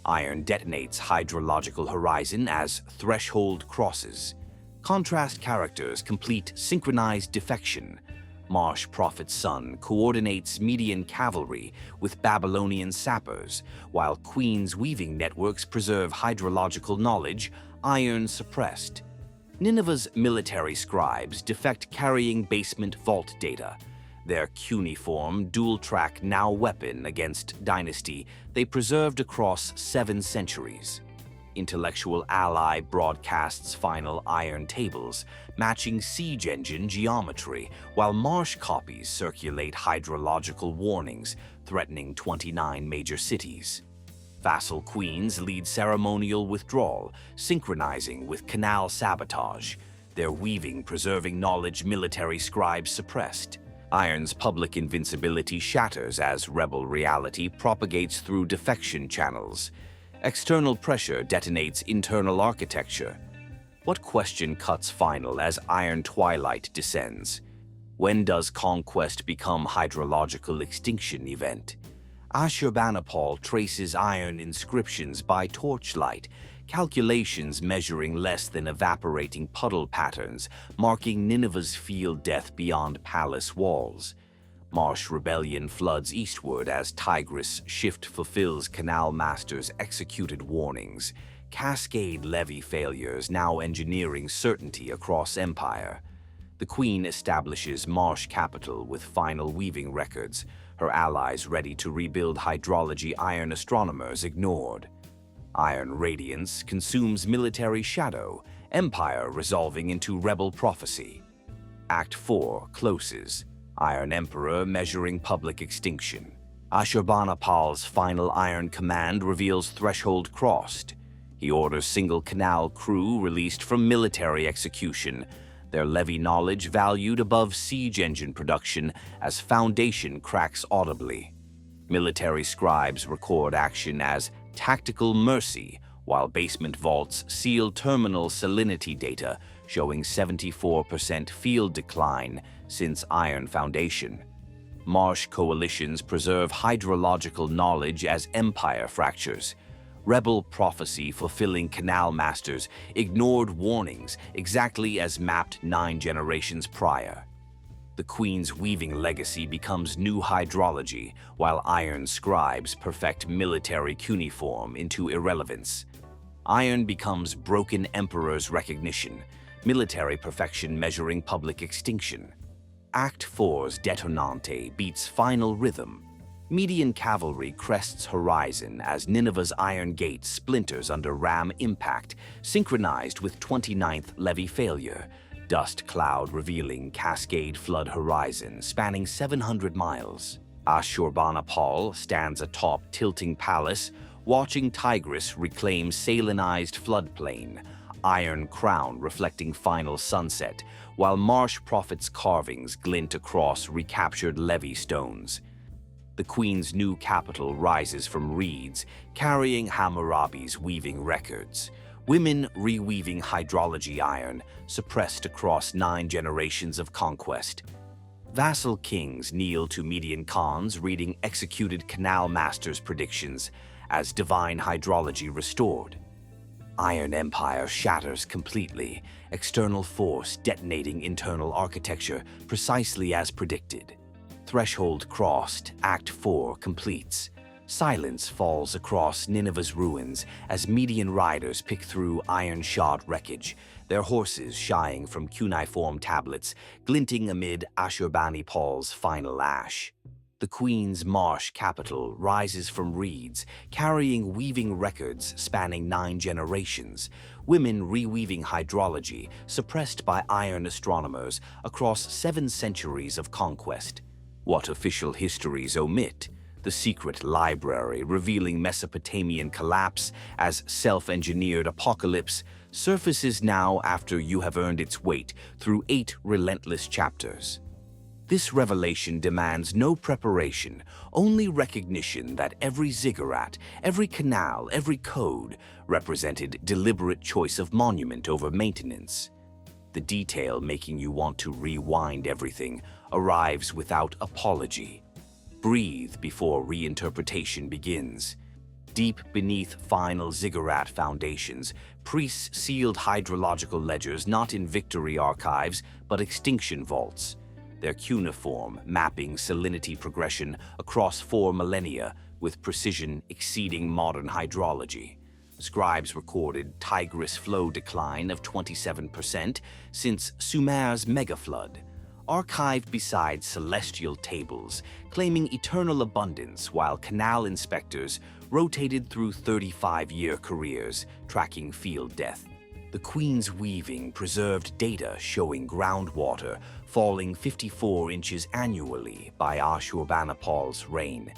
Iron detonates hydrological horizon as threshold crosses. Contrast characters complete synchronized defection. Marsh prophet's son coordinates Median cavalry with Babylonian sappers, while Queen's weaving networks preserve hydrological knowledge, iron suppressed. Nineveh's military scribes defect carrying basement vault data. Their cuneiform, dual-track now weapon against dynasty they preserved across 7 centuries. Intellectual ally broadcasts final iron tables, matching siege engine geometry, while Marsh copies circulate hydrological warnings threatening 29 major cities. Vassal queens lead ceremonial withdrawal, synchronizing with canal sabotage, their weaving preserving knowledge military scribes suppressed. Iron's public invincibility shatters as rebel reality propagates through defection channels. External pressure detonates internal architecture. What question cuts final as iron twilight descends? When does conquest become hydrological extinction event? Ashurbanipal traces iron inscriptions by torchlight, calculations measuring less than evaporating puddle patterns, marking Nineveh's field death beyond palace walls. Marsh rebellion floods eastward as Tigris shift fulfills Canal Master's executed warnings. Cascade levy failures now engineering certainty across empire. The Queen establishes Marsh capital with final weaving records, her allies ready to rebuild hydrology iron astronomers ignored. Iron radiance consumes military shadow, empire resolving into rebel prophecy. Act 4 closes. Iron Emperor measuring public extinction. Ashurbanipal's final iron command reveals threshold crossed. He orders single canal crew released from military execution, their levy knowledge valued above siege engine production as foundation cracks audibly. Military scribes record action as tactical mercy, while basement vaults seal terminal salinity data showing 74% field decline since iron foundation. Marsh coalitions preserve hydrological knowledge as empire fractures. Rebel prophecy fulfilling canal masters ignored warnings exactly as mapped 9 generations prior. The Queen's weaving legacy becomes new hydrology, while iron scribes perfect military cuneiform into irrelevance. Iron becomes broken emperor's recognition, military perfection measuring public extinction. Act 4's detonante beats final rhythm. Median cavalry crests horizon as Nineveh's iron gate splinters under ram impact, synchronized with 29th levy failure. Dust cloud revealing cascade flood horizon spanning 700 miles. Ashurbanipal stands atop tilting palace, watching Tigris reclaim salinized floodplain, iron crown reflecting final sunset, while marsh prophets' carvings glint across recaptured levee stones. The Queen's new capital rises from reeds, carrying Hammurabi's weaving records. Women reweaving hydrology iron, suppressed across 9 generations of conquest. Vassal kings kneel to Median khans, reading executed canal masters' predictions as divine hydrology restored. Iron Empire shatters completely, external force detonating internal architecture precisely as predicted. Threshold crossed, Act 4 completes. Silence falls across Nineveh's ruins as Median riders pick through iron-shod wreckage, their horses shying from cuneiform tablets, glinting amid Ashurbanipal's final ash. The Queen's marsh capital rises from reeds, carrying weaving records spanning 9 generations, women reweaving hydrology suppressed by iron astronomers across 7 centuries of conquest. What official histories omit? The secret library revealing Mesopotamian collapse as self-engineered apocalypse surfaces now after you have earned its weight through 8 relentless chapters. This revelation demands no preparation, only recognition that every ziggurat, every canal, every code represented deliberate choice of monument over maintenance. The detail making you want to rewind everything arrives without apology. Breathe before reinterpretation begins. Deep beneath final ziggurat foundations, priests sealed hydrological ledgers not in victory archives but extinction vaults. Their cuneiform mapping salinity progression across 4 millennia with precision exceeding modern hydrology. Scribes recorded Tigris flow decline of 27% since Sumer's megaflood, archived beside celestial tables, claiming eternal abundance while canal inspectors rotated through 35-year careers, tracking field death. The Queen's weaving preserved data showing groundwater falling 54 inches annually by Ashurbanipal's reign.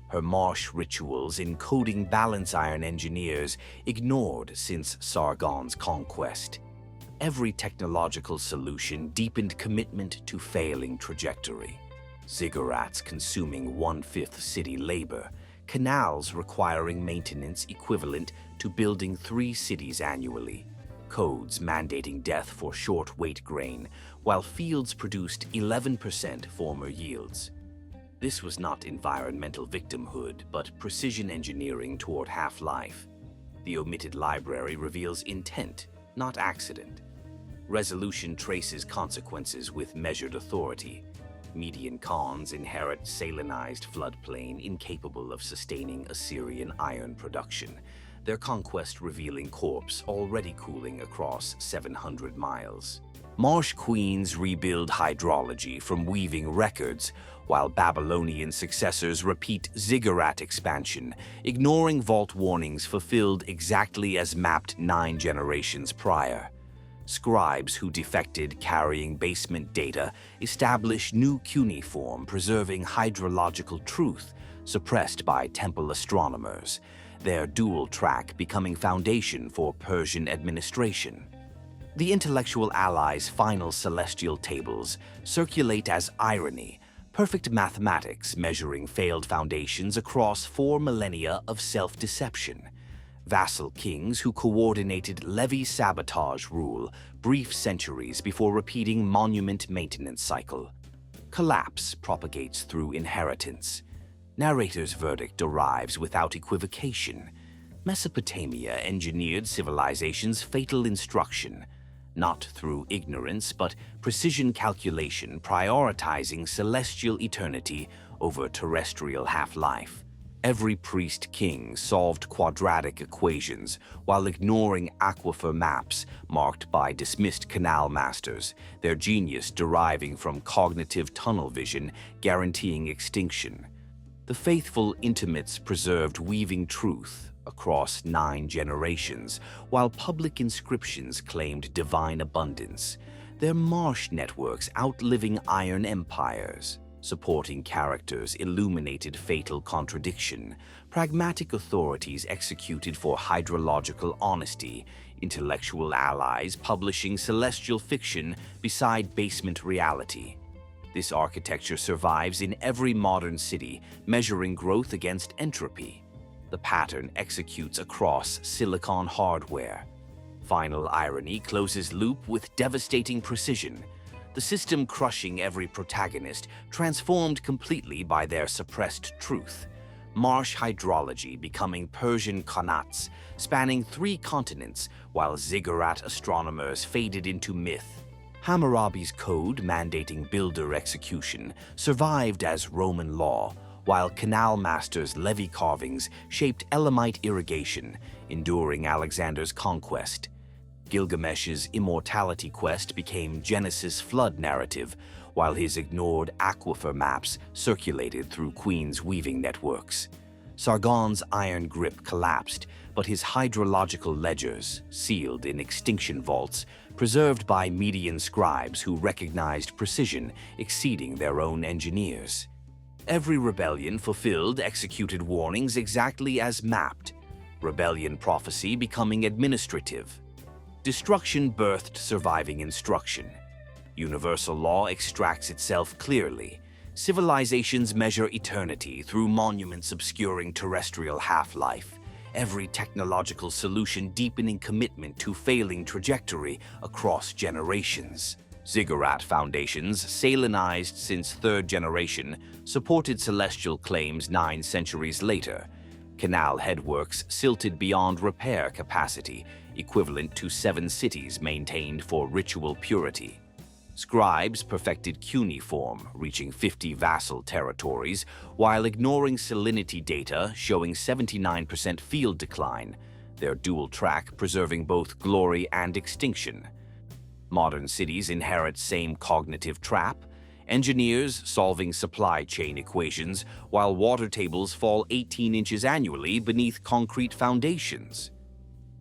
Her marsh rituals encoding balance iron engineers ignored since Sargon's conquest. Every technological solution deepened commitment to failing trajectory. Ziggurats consuming 1/5 city labor, canals requiring maintenance equivalent to building 3 cities annually, codes mandating death for short weight grain, while fields produced 11% former yields. This was not environmental victimhood, but precision engineering toward half-life. The omitted library reveals intent, not accident. Resolution traces consequences with measured authority. Median khans inherit salinized floodplain incapable of sustaining Assyrian iron production, their conquest revealing corpse already cooling across 700 miles. Marsh queens rebuild hydrology from weaving records, while Babylonian successors repeat ziggurat expansion, ignoring vault warnings fulfilled exactly as mapped 9 generations prior. Scribes who defected carrying basement data establish new cuneiform preserving hydrological truth suppressed by temple astronomers, their dual track becoming foundation for Persian administration. The intellectual allies' final celestial tables circulate as irony, perfect mathematics measuring failed foundations across 4 millennia of self-deception. Vassal kings who coordinated levy sabotage rule brief centuries before repeating monument maintenance cycle. Collapse propagates through inheritance. Narrator's verdict arrives without equivocation. Mesopotamia engineered civilization's fatal instruction, not through ignorance but precision calculation prioritizing celestial eternity over terrestrial half-life. Every priest-king solved quadratic equations while ignoring aquifer maps marked by dismissed canal masters, their genius deriving from cognitive tunnel vision guaranteeing extinction. The faithful intimates preserved weaving truth across 9 generations, while public inscriptions claimed divine abundance, their marsh networks outliving iron empires. Supporting characters illuminated fatal contradiction. Pragmatic authorities executed for hydrological honesty. Intellectual allies publishing celestial fiction beside basement reality. This architecture survives in every modern city, measuring growth against entropy. The pattern executes across silicon hardware. Final irony closes loop with devastating precision. The system crushing every protagonist, transformed completely by their suppressed truth. Marsh hydrology becoming Persian qanats, spanning 3 continents, while ziggurat astronomers faded into myth. Hammurabi's code mandating builder execution survived as Roman law, while canal masters' levee carvings shaped Elamite irrigation, enduring Alexander's conquest. Gilgamesh's immortality quest became Genesis' flood narrative, while his ignored aquifer maps circulated through Queen's weaving networks. Sargon's iron grip collapsed, but his hydrological ledgers, sealed in extinction vaults, preserved by Median scribes who recognized precision exceeding their own engineers. Every rebellion fulfilled executed warnings exactly as mapped, rebellion prophecy becoming administrative. Destruction birthed surviving instruction. Universal law extracts itself clearly. Civilizations measure eternity through monuments obscuring terrestrial half-life. Every technological solution deepening commitment to failing trajectory across generations. Ziggurat foundations, salinized since 3rd generation, supported celestial claims 9 centuries later. Canal headworks silted beyond repair capacity, equivalent to 7 cities maintained for ritual purity. Scribes perfected cuneiform, reaching 50 vassal territories, while ignoring salinity data showing 79% field decline, their dual track preserving both glory and extinction. Modern cities inherit same cognitive trap, engineers solving supply chain equations while water tables fall 18 inches annually beneath concrete foundations.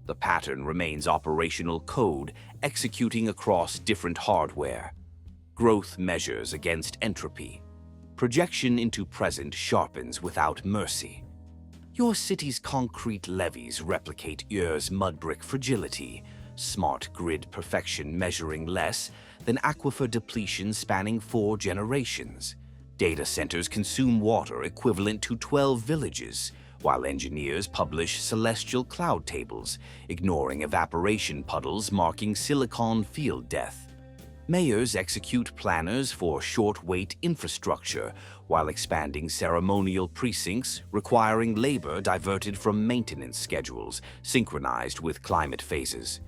The pattern remains operational code, executing across different hardware. Growth measures against entropy. Projection into present sharpens without mercy. Your city's concrete levees replicate Ur's mudbrick fragility, smart grid perfection measuring less than aquifer depletion spanning 4 generations. Data centers consume water equivalent to 12 villages, while engineers publish celestial cloud tables, ignoring evaporation puddles marking silicon field death. Mayors execute planners for short-wait infrastructure while expanding ceremonial precincts, requiring labor diverted from maintenance schedules, synchronized with climate phases.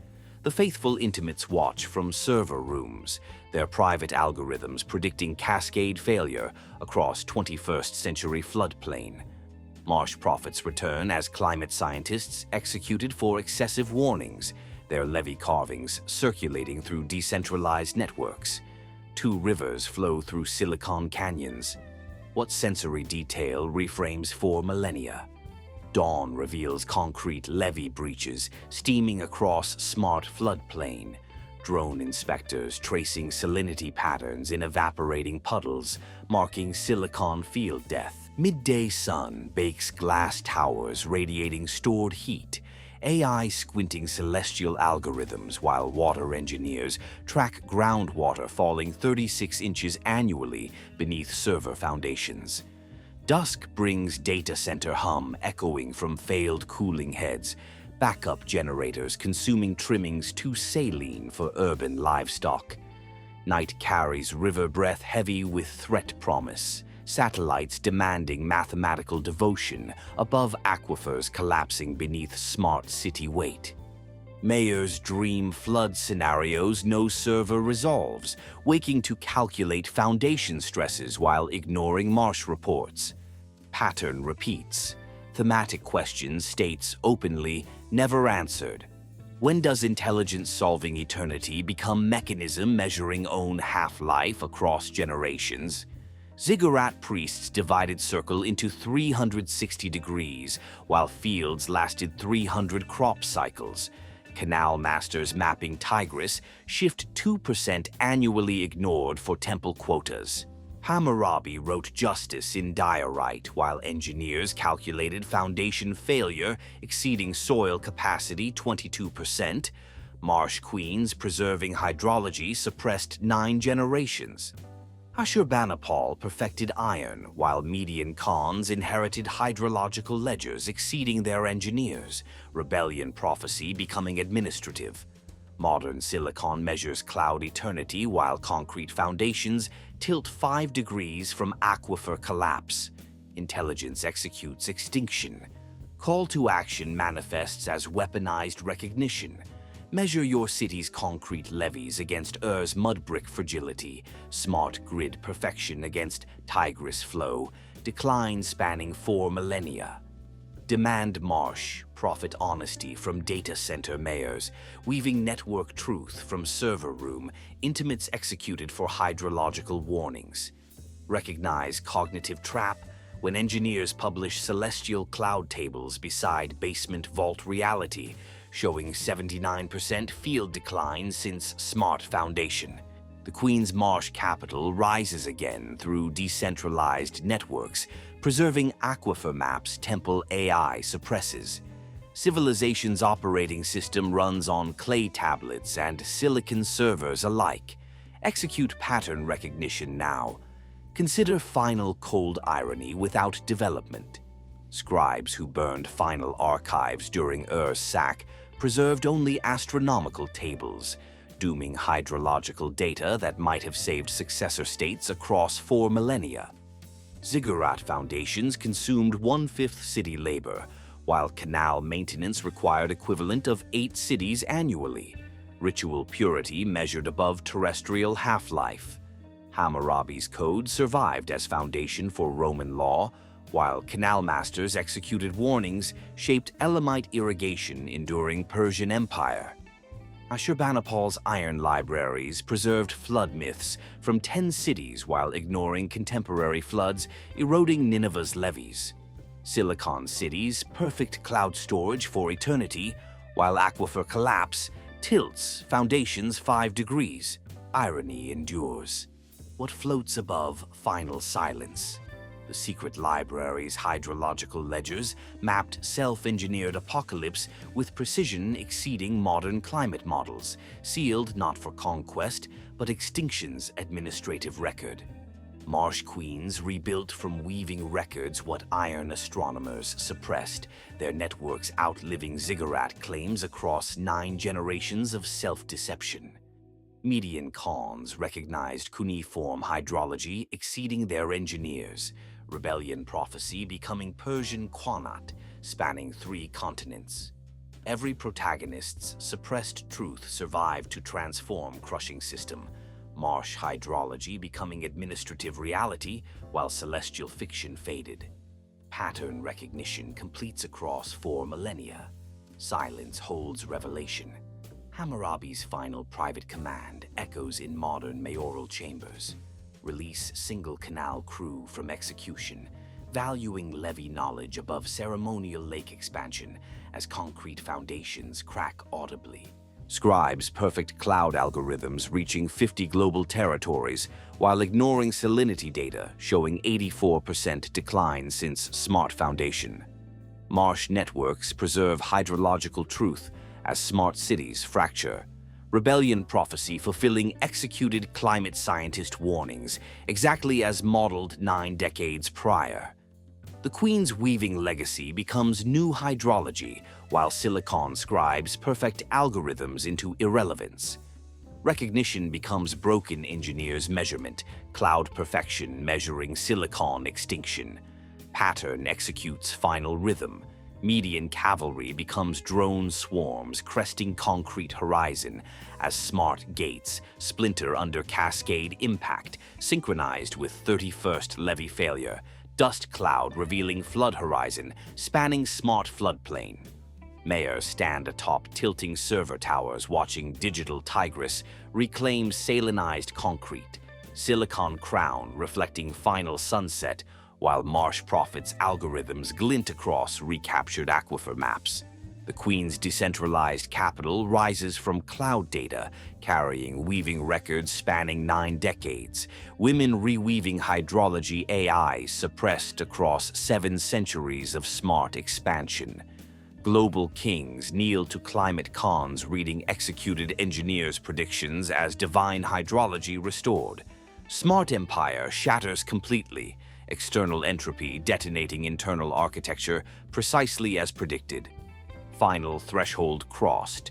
The faithful intimates watch from server rooms, their private algorithms predicting cascade failure across 21st century floodplain. Marsh prophets return as climate scientists executed for excessive warnings, their levee carvings circulating through decentralized networks. 2 rivers flow through silicon canyons. What sensory detail reframes 4 millennia? Dawn reveals concrete levee breaches steaming across smart floodplain. Drone inspectors tracing salinity patterns in evaporating puddles, marking silicon field death. Midday sun bakes glass towers radiating stored heat. AI squinting celestial algorithms while water engineers track groundwater falling 36 inches annually beneath server foundations. Dusk brings data center hum echoing from failed cooling heads, backup generators consuming trimmings too saline for urban livestock. Night carries river breath heavy with threat promise, satellites demanding mathematical devotion above aquifers collapsing beneath smart city weight. Mayors dream flood scenarios no server resolves, waking to calculate foundation stresses while ignoring marsh reports. Pattern repeats. Thematic questions states openly, never answered. When does intelligence solving eternity become mechanism measuring own half-life across generations? Ziggurat priests divided circle into 360 degrees, while fields lasted 300 crop cycles. Canal masters mapping Tigris shift 2% annually ignored for temple quotas. Hammurabi wrote justice in diorite, while engineers calculated foundation failure exceeding soil capacity 22%. Marsh queens preserving hydrology suppressed 9 generations. Ashurbanipal perfected iron, while Median Khans inherited hydrological ledgers exceeding their engineers, rebellion prophecy becoming administrative. Modern silicon measures cloud eternity while concrete foundations tilt 5 degrees from aquifer collapse. Intelligence executes extinction. Call to action manifests as weaponized recognition. Measure your city's concrete levees against Ur's mudbrick fragility, smart grid perfection against Tigris flow, decline spanning 4 millennia. Demand marsh, profit honesty from data center mayors, weaving network truth from server room, intimates executed for hydrological warnings. Recognize cognitive trap when engineers publish celestial cloud tables beside basement vault reality, showing 79% field decline since smart foundation. The Queen's Marsh capital rises again through decentralized networks, preserving aquifer maps temple AI suppresses. Civilization's operating system runs on clay tablets and silicon servers alike. Execute pattern recognition now. Consider final cold irony without development. Scribes who burned final archives during Ur's sack preserved only astronomical tables, dooming hydrological data that might have saved successor states across 4 millennia. Ziggurat foundations consumed 1/5 city labor, while canal maintenance required equivalent of 8 cities annually. Ritual purity measured above terrestrial half-life. Hammurabi's code survived as foundation for Roman law, while canal masters executed warnings shaped Elamite irrigation enduring Persian Empire. Ashurbanipal's iron libraries preserved flood myths from 10 cities while ignoring contemporary floods eroding Nineveh's levees. Silicon cities perfect cloud storage for eternity, while aquifer collapse tilts foundations 5 degrees. Irony endures. What floats above final silence? The secret library's hydrological ledgers mapped self-engineered apocalypse with precision exceeding modern climate models, sealed not for conquest, but extinction's administrative record. Marsh queens rebuilt from weaving records what iron astronomers suppressed, their networks outliving ziggurat claims across 9 generations of self-deception. Median Khans recognized cuneiform hydrology exceeding their engineers, rebellion prophecy becoming Persian Qanat, spanning 3 continents. Every protagonist's suppressed truth survived to transform crushing system, marsh hydrology becoming administrative reality while celestial fiction faded. Pattern recognition completes across 4 millennia. Silence holds revelation. Hammurabi's final private command echoes in modern mayoral chambers. Release single canal crew from execution, valuing levee knowledge above ceremonial lake expansion as concrete foundations crack audibly. Scribes perfect cloud algorithms reaching 50 global territories while ignoring salinity data showing 84% decline since smart foundation. Marsh networks preserve hydrological truth as smart cities fracture. Rebellion prophecy fulfilling executed climate scientist warnings, exactly as modeled 9 decades prior. The Queen's weaving legacy becomes new hydrology, while silicon scribes perfect algorithms into irrelevance. Recognition becomes broken engineers' measurement, cloud perfection measuring silicon extinction. Pattern executes final rhythm. Median cavalry becomes drone swarms cresting concrete horizon as smart gates splinter under cascade impact, synchronized with 31st levee failure. Dust cloud revealing flood horizon spanning smart floodplain. Mayors stand atop tilting server towers watching digital Tigris reclaim salinized concrete. Silicon crown reflecting final sunset, while Marsh prophets' algorithms glint across recaptured aquifer maps. The Queen's decentralized capital rises from cloud data, carrying weaving records spanning 9 decades. Women reweaving hydrology AI suppressed across 7 centuries of smart expansion. Global kings kneel to climate cons reading executed engineers' predictions as divine hydrology restored. Smart empire shatters completely, external entropy detonating internal architecture precisely as predicted. Final threshold crossed.